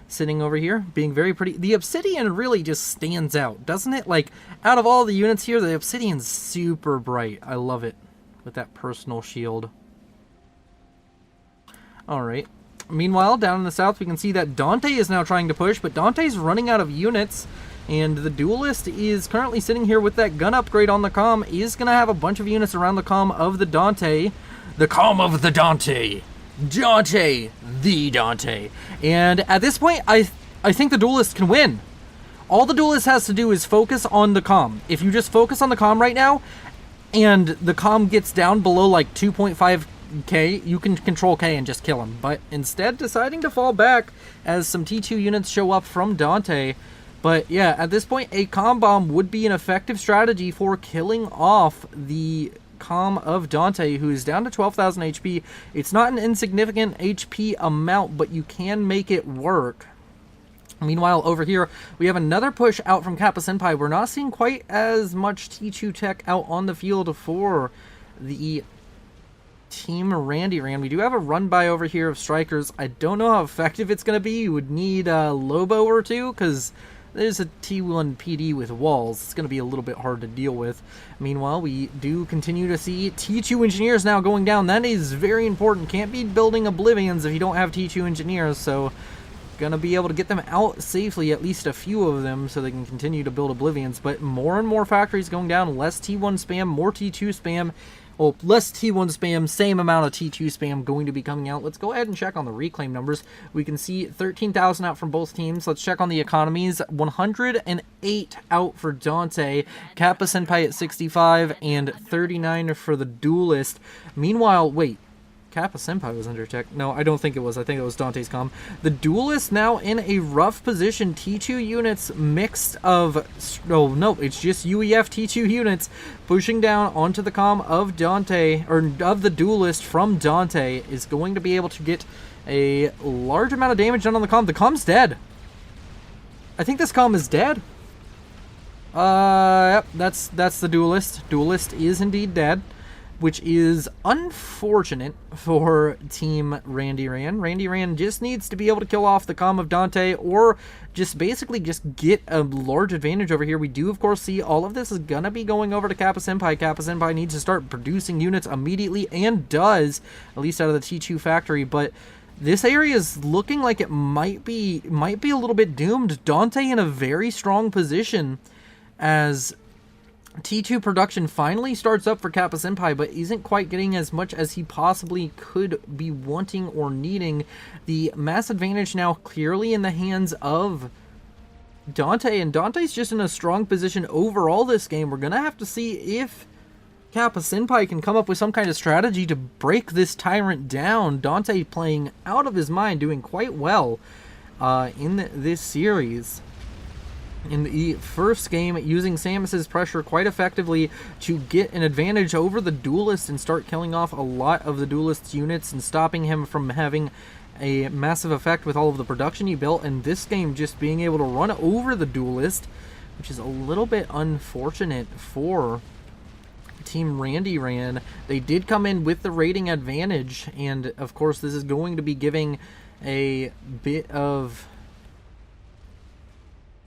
sitting over here, being very pretty. The Obsidian really just stands out, doesn't it? Like, out of all the units here, the Obsidian's super bright. I love it with that personal shield. Alright. Meanwhile, down in the south, we can see that Dante is now trying to push, but Dante's running out of units, and the Duelist is currently sitting here with that gun upgrade on the comm. Is going to have a bunch of units around the comm of the Dante. The comm of the Dante! Dante, the Dante. And at this point, I think the Duelist can win. All the Duelist has to do is focus on the comm. If you just focus on the comm right now, and the comm gets down below like 2.5k, you can control K and just kill him. But instead, deciding to fall back as some T2 units show up from Dante. But yeah, at this point, a comm bomb would be an effective strategy for killing off the comm of Dante, who is down to 12,000 HP. It's not an insignificant HP amount, but you can make it work. Meanwhile, over here, we have another push out from Kappa Senpai. We're not seeing quite as much T2 tech out on the field for the Team RandyRan. We do have a run-by over here of strikers. I don't know how effective it's going to be. You would need a Lobo or two, because there's a T1 PD with walls. It's going to be a little bit hard to deal with. Meanwhile, we do continue to see T2 engineers now going down. That is very important. Can't be building Oblivions if you don't have T2 engineers, so gonna be able to get them out safely, at least a few of them, so they can continue to build Oblivions. But more and more factories going down, less T1 spam, more T2 spam. Well, less T1 spam, same amount of T2 spam going to be coming out. Let's go ahead and check on the reclaim numbers. We can see 13,000 out from both teams. Let's check on the economies. 108 out for Dante, Kappa Senpai at 65, and 39 for the Duelist. Meanwhile, wait, Kappa Senpai was under tech. No, I don't think it was. I think it was Dante's comm. The Duelist now in a rough position. T2 units mixed of... Oh, no, it's just UEF T2 units pushing down onto the comm of Dante, or of the Duelist from Dante, is going to be able to get a large amount of damage done on the comm. The comm's dead. I think this comm is dead. Yep, that's the Duelist. Duelist is indeed dead, which is unfortunate for Team RandyRan. RandyRan just needs to be able to kill off the comm of Dante, or just basically just get a large advantage over here. We do, of course, see all of this is going to be going over to Kappa Senpai. Kappa Senpai needs to start producing units immediately, and does, at least out of the T2 factory, but this area is looking like it might be a little bit doomed. Dante in a very strong position as T2 production finally starts up for Kappa Senpai, but isn't quite getting as much as he possibly could be wanting or needing. The mass advantage now clearly in the hands of Dante, and Dante's just in a strong position overall this game. We're going to have to see if Kappa Senpai can come up with some kind of strategy to break this tyrant down. Dante playing out of his mind, doing quite well in this series. In the first game, using Samus's pressure quite effectively to get an advantage over the Duelist and start killing off a lot of the Duelist's units and stopping him from having a massive effect with all of the production he built. And this game just being able to run over the Duelist, which is a little bit unfortunate for Team RandyRan. They did come in with the rating advantage, and of course this is going to be giving a bit of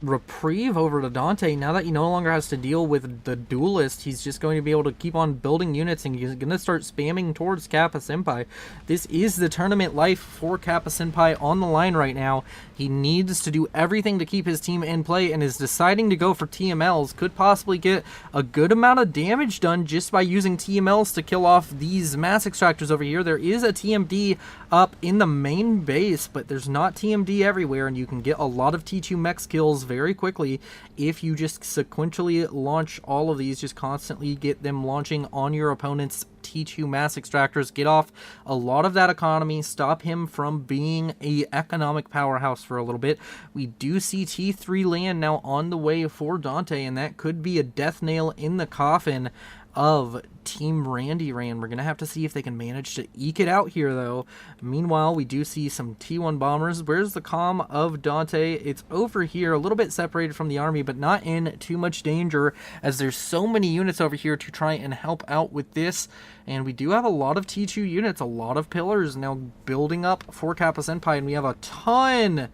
reprieve over to Dante. Now that he no longer has to deal with the duelist, he's just going to be able to keep on building units, and he's going to start spamming towards Kappa Senpai. This is the tournament life for Kappa Senpai on the line right now. He needs to do everything to keep his team in play, and is deciding to go for TMLs. Could possibly get a good amount of damage done just by using TMLs to kill off these mass extractors over here. There is a TMD up in the main base, but there's not TMD everywhere, and you can get a lot of T2 mechs kills very quickly if you just sequentially launch all of these. Just constantly get them launching on your opponent's T2 mass extractors, get off a lot of that economy, stop him from being a economic powerhouse for a little bit. We do see T3 land now on the way for Dante, and that could be a death nail in the coffin of Team RandyRan. We're going to have to see if they can manage to eke it out here, though. Meanwhile, we do see some T1 bombers. Where's the comm of Dante? It's over here, a little bit separated from the army, but not in too much danger, as there's so many units over here to try and help out with this. And we do have a lot of T2 units, a lot of pillars now building up for Kappa Senpai, and we have a ton.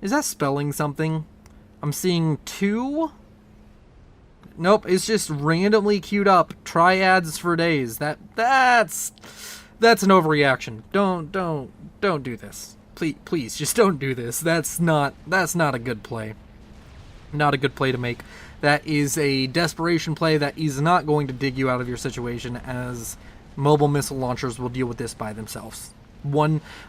Is that spelling something? I'm seeing 2. Nope, it's just randomly queued up triads for days. That's an overreaction. Don't do this. Please, just don't do this. That's not a good play. Not a good play to make. That is a desperation play that is not going to dig you out of your situation, as mobile missile launchers will deal with this by themselves.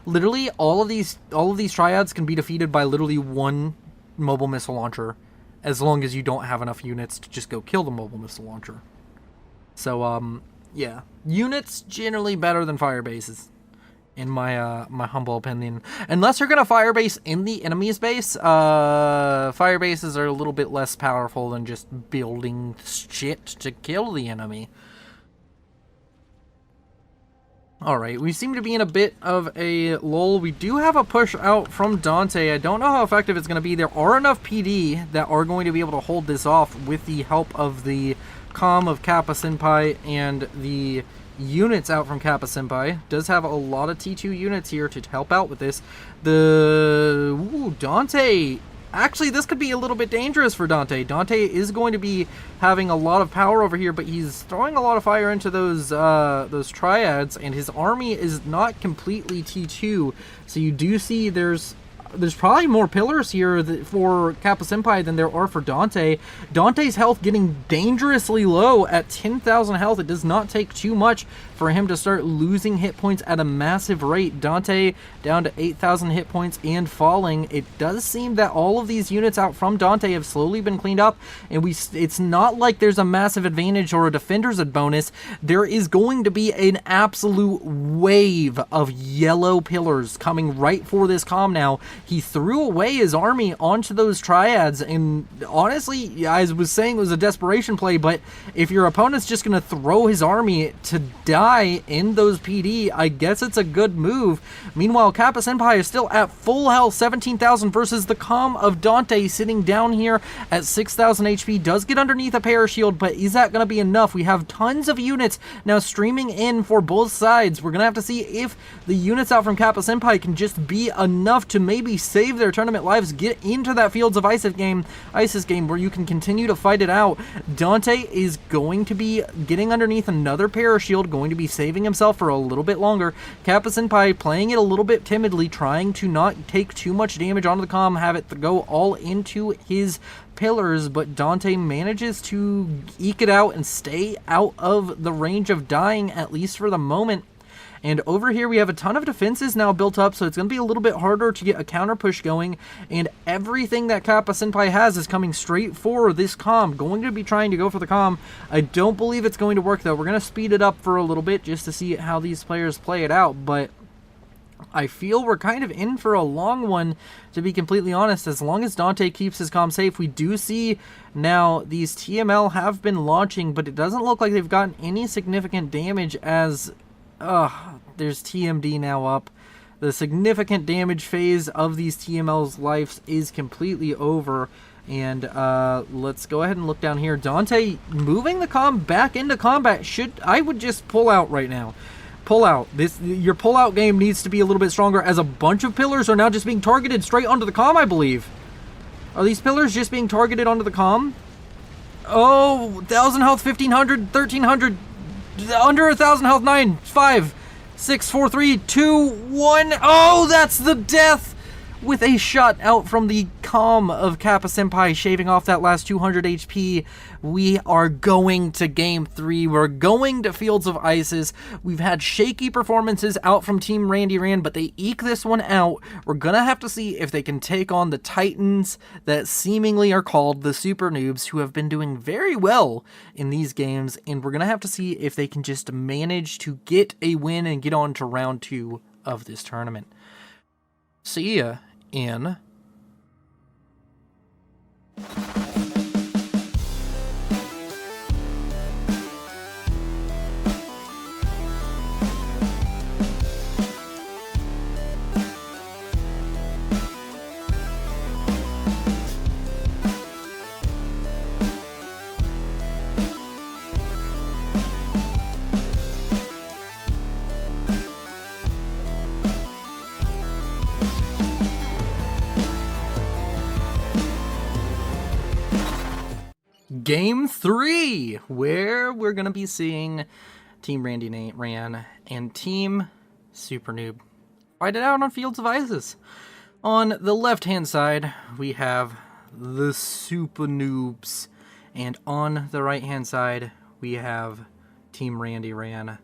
Literally all of these triads can be defeated by literally one mobile missile launcher, as long as you don't have enough units to just go kill the mobile missile launcher. So, yeah. Units generally better than fire bases, in my my humble opinion. Unless you're going to firebase in the enemy's base, fire bases are a little bit less powerful than just building shit to kill the enemy. Alright, we seem to be in a bit of a lull. We do have a push out from Dante. I don't know how effective it's going to be. There are enough PD that are going to be able to hold this off with the help of the comm of Kappa Senpai and the units out from Kappa Senpai. Does have a lot of T2 units here to help out with this. Dante... Actually, this could be a little bit dangerous for Dante. Dante is going to be having a lot of power over here, but he's throwing a lot of fire into those triads, and his army is not completely T2. So you do see there's probably more pillars here for Kappa Senpai than there are for Dante. Dante's health getting dangerously low at 10,000 health. It does not take too much for him to start losing hit points at a massive rate. Dante down to 8,000 hit points and falling. It does seem that all of these units out from Dante have slowly been cleaned up, and it's not like there's a massive advantage or a defender's bonus. There is going to be an absolute wave of yellow pillars coming right for this comm now. He threw away his army onto those triads, and honestly, I was saying it was a desperation play, but if your opponent's just going to throw his army to die in those PD, I guess it's a good move. Meanwhile, Kappa Senpai is still at full health, 17,000 versus the comm of Dante sitting down here at 6,000 HP. Does get underneath a parashield, but is that going to be enough? We have tons of units now streaming in for both sides. We're going to have to see if the units out from Kappa Senpai can just be enough to maybe save their tournament lives, get into that Fields of Isis game where you can continue to fight it out. Dante is going to be getting underneath another parashield, going to be saving himself for a little bit longer. Kappa Senpai playing it a little bit timidly, trying to not take too much damage onto the comm, have it go all into his pillars, but Dante manages to eke it out and stay out of the range of dying, at least for the moment. And over here we have a ton of defenses now built up, so it's going to be a little bit harder to get a counter push going, and everything that Kappa Senpai has is coming straight for this comm. Going to be trying to go for the comm. I don't believe it's going to work, though. We're going to speed it up for a little bit just to see how these players play it out, but I feel we're kind of in for a long one, to be completely honest. As long as Dante keeps his comm safe, we do see now these TML have been launching, but it doesn't look like they've gotten any significant damage, as there's TMD now up. The significant damage phase of these TML's lives is completely over. And let's go ahead and look down here. Dante moving the comm back into combat. I would just pull out right now. Pull out. Your pull-out game needs to be a little bit stronger, as a bunch of pillars are now just being targeted straight onto the comm, I believe. Are these pillars just being targeted onto the comm? Oh, 1,000 health, 1,500, 1,300, under 1,000 health, 9, 5, 6, 4, 3, 2, 1. Oh, that's the death! With a shot out from the comm of Kappa Senpai, shaving off that last 200 HP. We are going to Game 3. We're going to Fields of Isis. We've had shaky performances out from Team RandyRan, but they eke this one out. We're gonna have to see if they can take on the Titans that seemingly are called the SuperNoobs, who have been doing very well in these games, and we're gonna have to see if they can just manage to get a win and get on to round 2 of this tournament. See ya in Game 3, where we're going to be seeing Team RandyRan and Team SuperNoob fight it out on Fields of Isis. On the left-hand side, we have the SuperNoobs, and on the right-hand side, we have Team RandyRan.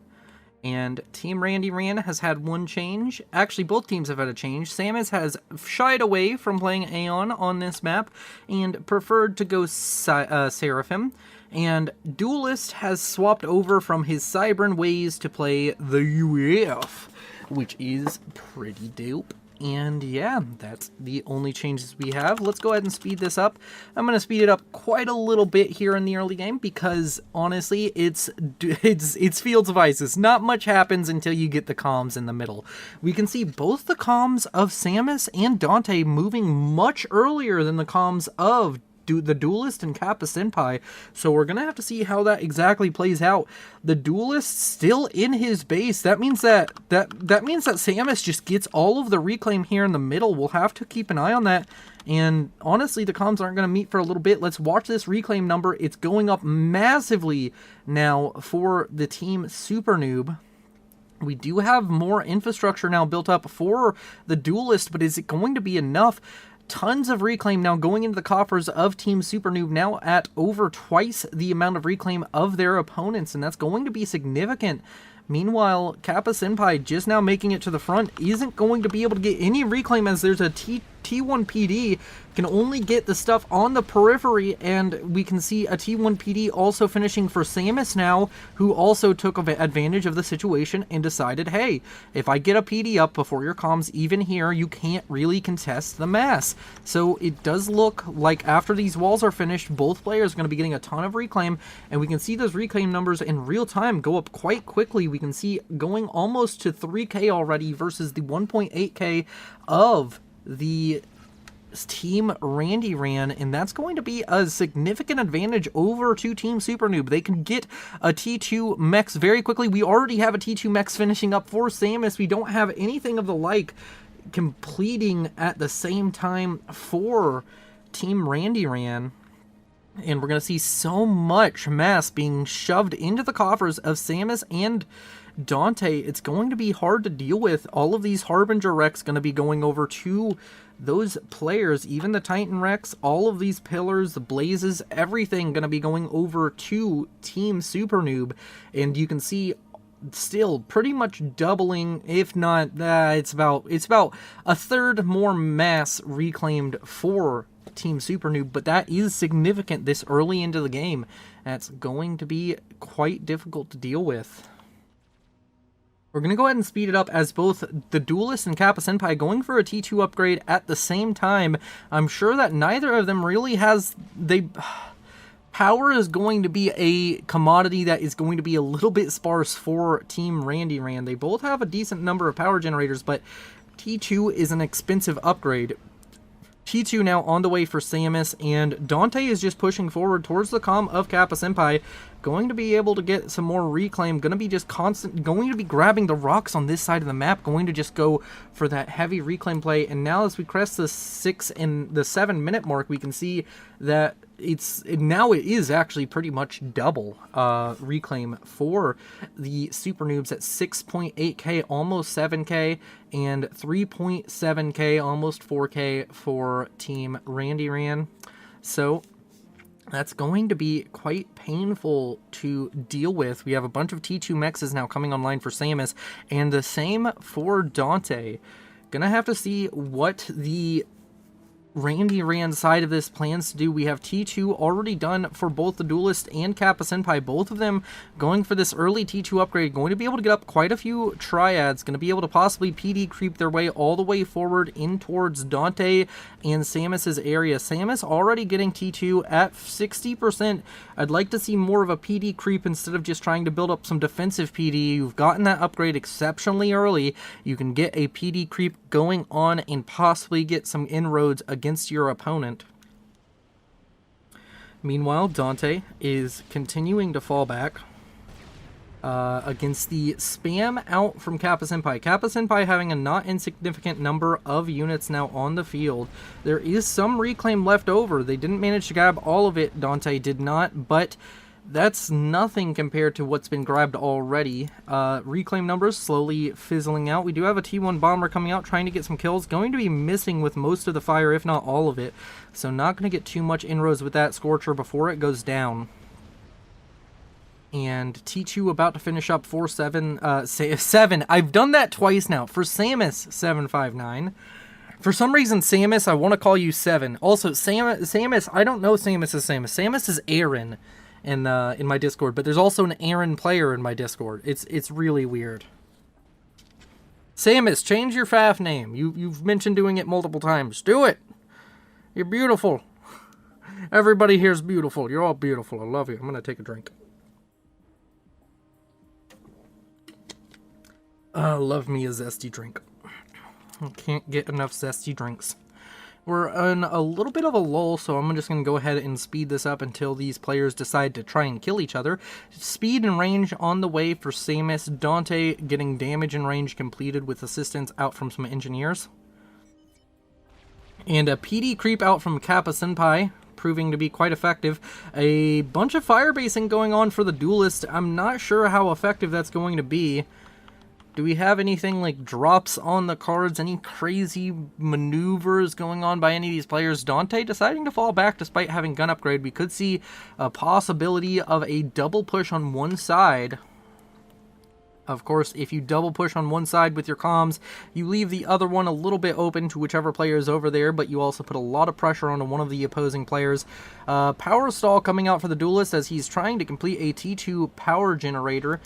And Team RandyRan has had one change. Actually, both teams have had a change. Samus has shied away from playing Aeon on this map and preferred to go Seraphim. And Duelist has swapped over from his Cybran ways to play the UAF, which is pretty dope. And yeah, that's the only changes we have. Let's go ahead and speed this up. I'm going to speed it up quite a little bit here in the early game because honestly, it's Fields of Isis. Not much happens until you get the comms in the middle. We can see both the comms of Samus and Dante moving much earlier than the comms of the Duelist and Kappa Senpai, so we're gonna have to see how that exactly plays out. The Duelist still in his base. That means that Samus just gets all of the reclaim here in the middle. We'll have to keep an eye on that. And honestly, the comms aren't going to meet for a little bit. Let's watch this reclaim number. It's going up massively now for the Team SuperNoob. We do have more infrastructure now built up for the Duelist, but is it going to be enough? Tons of reclaim now going into the coffers of Team SuperNoob, now at over twice the amount of reclaim of their opponents, and that's going to be significant. Meanwhile, Kappa Senpai just now making it to the front isn't going to be able to get any reclaim as there's a T1 PD can only get the stuff on the periphery, and we can see a T1 PD also finishing for Samus now, who also took advantage of the situation and decided, hey, if I get a PD up before your comms even here, you can't really contest the mass. So it does look like after these walls are finished, both players are going to be getting a ton of reclaim, and we can see those reclaim numbers in real time go up quite quickly. We can see going almost to 3k already versus the 1.8k of the Team RandyRan, and that's going to be a significant advantage over to Team SuperNoob. They can get a T2 Mex very quickly. We already have a T2 Mex finishing up for Samus. We don't have anything of the like completing at the same time for Team RandyRan. And we're going to see so much mass being shoved into the coffers of Samus and Dante. It's going to be hard to deal with. All of these Harbinger wrecks going to be going over to those players, even the Titan wrecks, all of these pillars, the blazes, everything going to be going over to Team SuperNoob. And you can see still pretty much doubling, if not, it's about a third more mass reclaimed for Team SuperNoob, but that is significant this early into the game. That's going to be quite difficult to deal with. We're going to go ahead and speed it up as both the Duelist and Kappa Senpai going for a T2 upgrade at the same time. I'm sure that neither of them really has... Power is going to be a commodity that is going to be a little bit sparse for Team RandyRan. They both have a decent number of power generators, but T2 is an expensive upgrade. T2 now on the way for Samus, and Dante is just pushing forward towards the comm of Kappa Senpai. going to be able to get some more reclaim, going to be just going to be grabbing the rocks on this side of the map, going to just go for that heavy reclaim play. And now as we crest the 6 and the 7 minute mark, we can see that now it is actually pretty much double reclaim for the SuperNoobs at 6.8k, almost 7k, and 3.7k, almost 4k for Team RandyRan. So that's going to be quite painful to deal with. We have a bunch of T2 mexes now coming online for Samus, and the same for Dante. Gonna have to see what the RandyRan side of this plans to do. We have T2 already done for both the Duelist and Kappa Senpai, both of them going for this early T2 upgrade, going to be able to get up quite a few triads, going to be able to possibly PD creep their way all the way forward in towards Dante and Samus's area. Samus already getting T2 at 60%. I'd like to see more of a PD creep instead of just trying to build up some defensive PD. You've gotten that upgrade exceptionally early. You can get a PD creep going on and possibly get some inroads against your opponent. Meanwhile, Dante is continuing to fall back against the spam out from Kappa Senpai. Kappa Senpai having a not insignificant number of units now on the field. There is some reclaim left over. They didn't manage to grab all of it. Dante did not, but that's nothing compared to what's been grabbed already. Reclaim numbers slowly fizzling out. We do have a T1 bomber coming out trying to get some kills. Going to be missing with most of the fire, if not all of it. So not going to get too much inroads with that Scorcher before it goes down. And T2 about to finish up 7. I've done that twice now. For Samus 759. For some reason, Samus, I want to call you 7. Also, Samus, I don't know Samus as Samus. Samus is Aaron in my Discord, but there's also an Aaron player in my Discord. It's really weird. Samus, change your FAF name. You've mentioned doing it multiple times. Do it. You're beautiful. Everybody here's beautiful. You're all beautiful. I love you. I'm gonna take a drink. Love me a zesty drink. I can't get enough zesty drinks. We're in a little bit of a lull, so I'm just going to go ahead and speed this up until these players decide to try and kill each other. Speed and range on the way for Samus. Dante getting damage and range completed with assistance out from some engineers. And a PD creep out from Kappa Senpai, proving to be quite effective. A bunch of fire basing going on for the Duelist. I'm not sure how effective that's going to be. Do we have anything like drops on the cards? Any crazy maneuvers going on by any of these players? Dante deciding to fall back despite having gun upgrade. We could see a possibility of a double push on one side. Of course, if you double push on one side with your comms, you leave the other one a little bit open to whichever player is over there, but you also put a lot of pressure onto one of the opposing players. Power stall coming out for the Duelist as he's trying to complete a T2 power generator.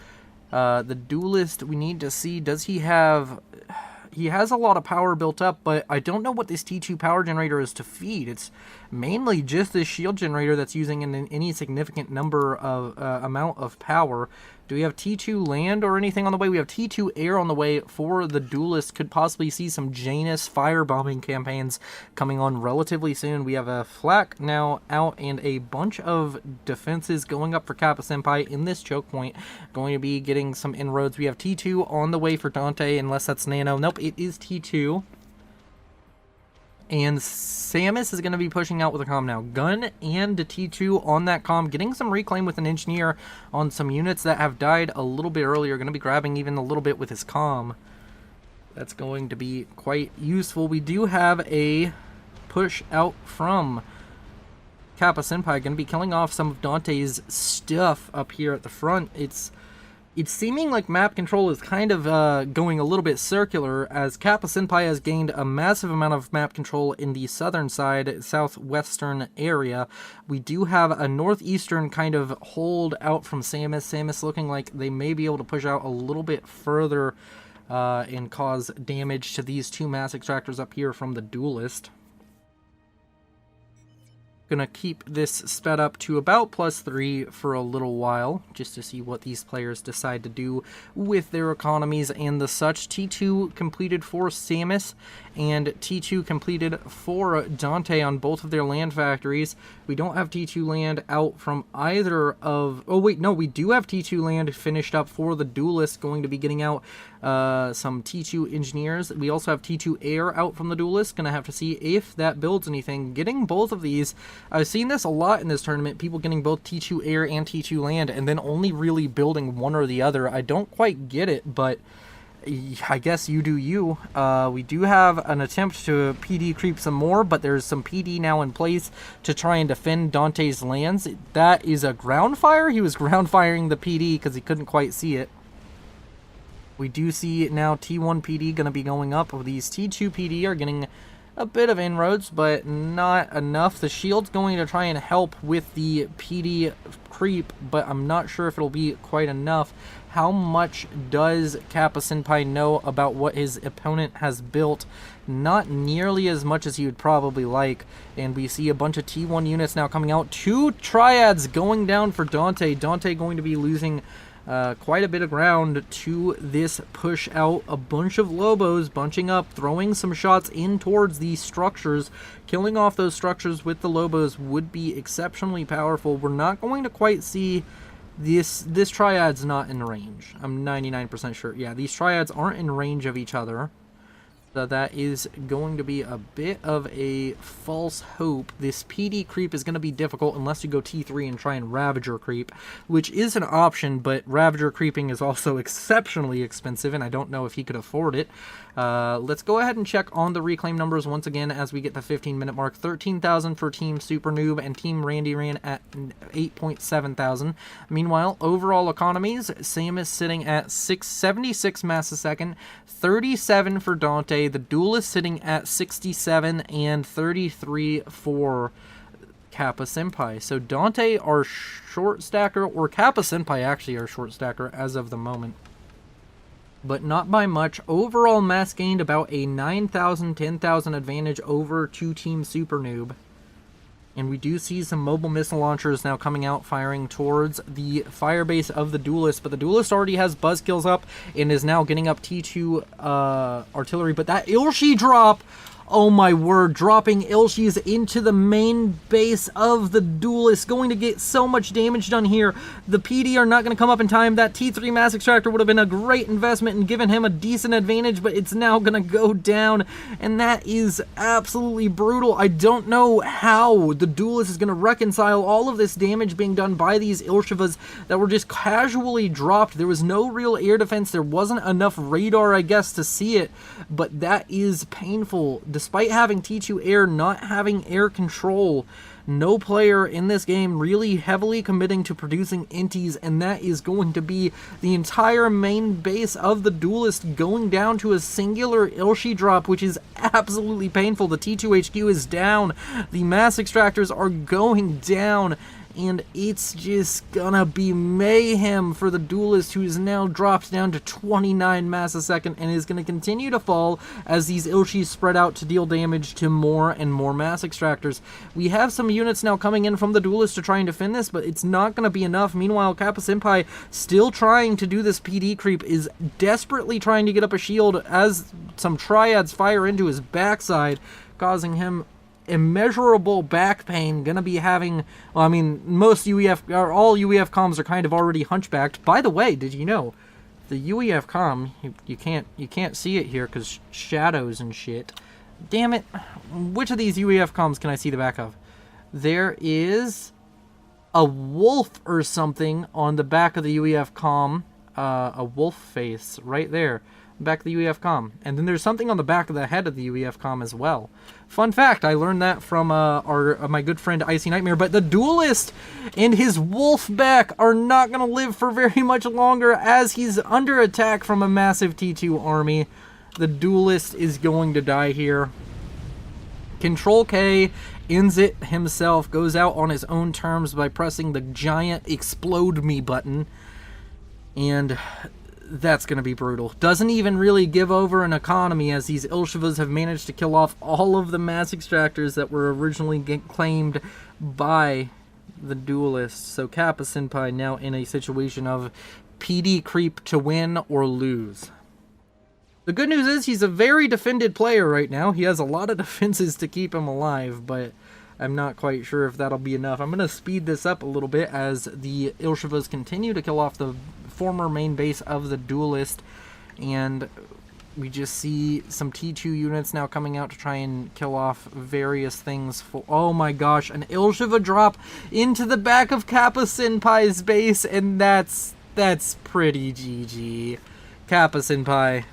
The Duelist, we need to see, does he have... He has a lot of power built up, but I don't know what this T2 power generator is to feed. It's mainly just this shield generator that's using any significant number of amount of power. Do we have T2 land or anything on the way? We have T2 air on the way for the Duelist. Could possibly see some Janus firebombing campaigns coming on relatively soon. We have a flak now out and a bunch of defenses going up for Kappa Senpai in this choke point. Going to be getting some inroads. We have T2 on the way for Dante, unless that's Nano. Nope, it is T2. And Samus is going to be pushing out with a comm now. Gun and T2 on that comm, getting some reclaim with an engineer on some units that have died a little bit earlier. Going to be grabbing even a little bit with his comm. That's going to be quite useful. We do have a push out from Kappa Senpai. Going to be killing off some of Dante's stuff up here at the front. It's seeming like map control is kind of going a little bit circular, as Kappa Senpai has gained a massive amount of map control in the southern side, southwestern area. We do have a northeastern kind of hold out from Samus. Samus looking like they may be able to push out a little bit further and cause damage to these two mass extractors up here from the Duelist. Gonna keep this sped up to about +3 for a little while, just to see what these players decide to do with their economies and the such. T2 completed for Samus, and T2 completed for Dante on both of their land factories. We don't have T2 land out from either of... Oh, wait, no, we do have T2 land finished up for the Duelist, going to be getting out some T2 engineers. We also have T2 air out from the Duelist. Gonna have to see if that builds anything. Getting both of these... I've seen this a lot in this tournament, people getting both T2 air and T2 land, and then only really building one or the other. I don't quite get it, but I guess you do you. We do have an attempt to PD creep some more, but there's some PD now in place to try and defend Dante's lands. That is a ground fire. He was ground firing the PD because he couldn't quite see it. We do see now T1 PD going to be going up. These T2 PD are getting a bit of inroads, but not enough. The shield's going to try and help with the PD creep, but I'm not sure if it'll be quite enough. How much does Kappa Senpai know about what his opponent has built? Not nearly as much as he would probably like, and we see a bunch of T1 units now coming out. 2 triads going down for Dante. Dante going to be losing quite a bit of ground to this push out. A bunch of Lobos bunching up, throwing some shots in towards these structures. Killing off those structures with the Lobos would be exceptionally powerful. We're not going to quite see this triad's not in range. I'm 99% sure. Yeah, these triads aren't in range of each other. So that is going to be a bit of a false hope. This PD creep is going to be difficult unless you go T3 and try and Ravager creep, which is an option, but Ravager creeping is also exceptionally expensive, and I don't know if he could afford it. Let's go ahead and check on the reclaim numbers once again as we get the 15-minute mark. 13,000 for Team SuperNoob and Team RandyRan at 8.7 thousand. Meanwhile, overall economies, Samus sitting at 676 mass a second, 37 for Dante, the Duelist sitting at 67, and 33 for Kappa Senpai. So Dante, our short stacker, or Kappa Senpai actually our short stacker as of the moment, but not by much. Overall mass gained about a 9,000, 10,000 advantage over to Team SuperNoob. And we do see some mobile missile launchers now coming out, firing towards the firebase of the Duelist. But the Duelist already has buzzkills up and is now getting up T2 artillery. But that Ilshi drop, oh my word, dropping Ilshis into the main base of the Duelist. Going to get so much damage done here. The PD are not going to come up in time. That T3 Mass Extractor would have been a great investment and given him a decent advantage, but it's now going to go down, and that is absolutely brutal. I don't know how the Duelist is going to reconcile all of this damage being done by these Ilshivas that were just casually dropped. There was no real air defense. There wasn't enough radar, I guess, to see it, but that is painful. Despite having T2 air, not having air control, no player in this game really heavily committing to producing inties, and that is going to be the entire main base of the Duelist going down to a singular Ilshi drop, which is absolutely painful. The T2 HQ is down, the mass extractors are going down, and it's just gonna be mayhem for the Duelist, who is now dropped down to 29 mass a second and is gonna continue to fall as these Ilshis spread out to deal damage to more and more mass extractors. We have some units now coming in from the Duelist to try and defend this, but it's not gonna be enough. Meanwhile, Kappa Senpai, still trying to do this PD creep, is desperately trying to get up a shield as some triads fire into his backside, causing him immeasurable back pain. Gonna be having, well, I mean, most UEF, or all UEF comms are kind of already hunchbacked. By the way, did you know the UEF comm, you can't see it here because shadows and shit. Damn it! Which of these UEF comms can I see the back of? There is a wolf or something on the back of the UEF comm, a wolf face right there. Back of the UEF comm, and then there's something on the back of the head of the UEF comm as well. Fun fact, I learned that from my good friend Icy Nightmare. But the Duelist and his wolf back are not going to live for very much longer as he's under attack from a massive T2 army. The Duelist is going to die here. Control K ends it himself, goes out on his own terms by pressing the giant explode me button, and That's going to be brutal. Doesn't even really give over an economy, as these Ilshivas have managed to kill off all of the mass extractors that were originally claimed by the duelists. So Kappa Senpai now in a situation of PD creep to win or lose. The good news is he's a very defended player right now. He has a lot of defenses to keep him alive, but I'm not quite sure if that'll be enough. I'm going to speed this up a little bit as the Ilshivas continue to kill off the former main base of the duelist, and we just see some T2 units now coming out to try and kill off various things. Oh my gosh, an Ilshiva drop into the back of Kappa Senpai's base, and that's pretty GG. Kappa Senpai,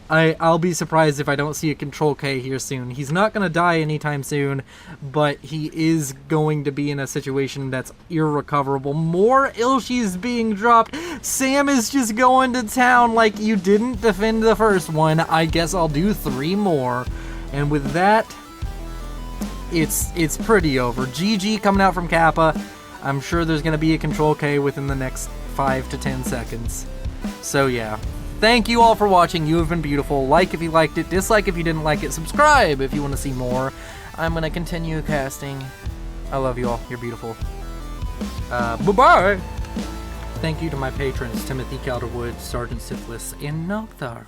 I'll be surprised if I don't see a Control K here soon. He's not going to die anytime soon, but he is going to be in a situation that's irrecoverable. More Ilshis being dropped. Sam is just going to town like, you didn't defend the first one. I guess I'll do 3 more. And with that, it's pretty over. GG coming out from Kappa. I'm sure there's going to be a Control K within the next 5 to 10 seconds. So yeah. Thank you all for watching. You have been beautiful. Like if you liked it, dislike if you didn't like it, subscribe if you want to see more. I'm going to continue casting. I love you all. You're beautiful. Bye-bye. Thank you to my patrons, Timothy Calderwood, Sergeant Syphilis, and Nocthar.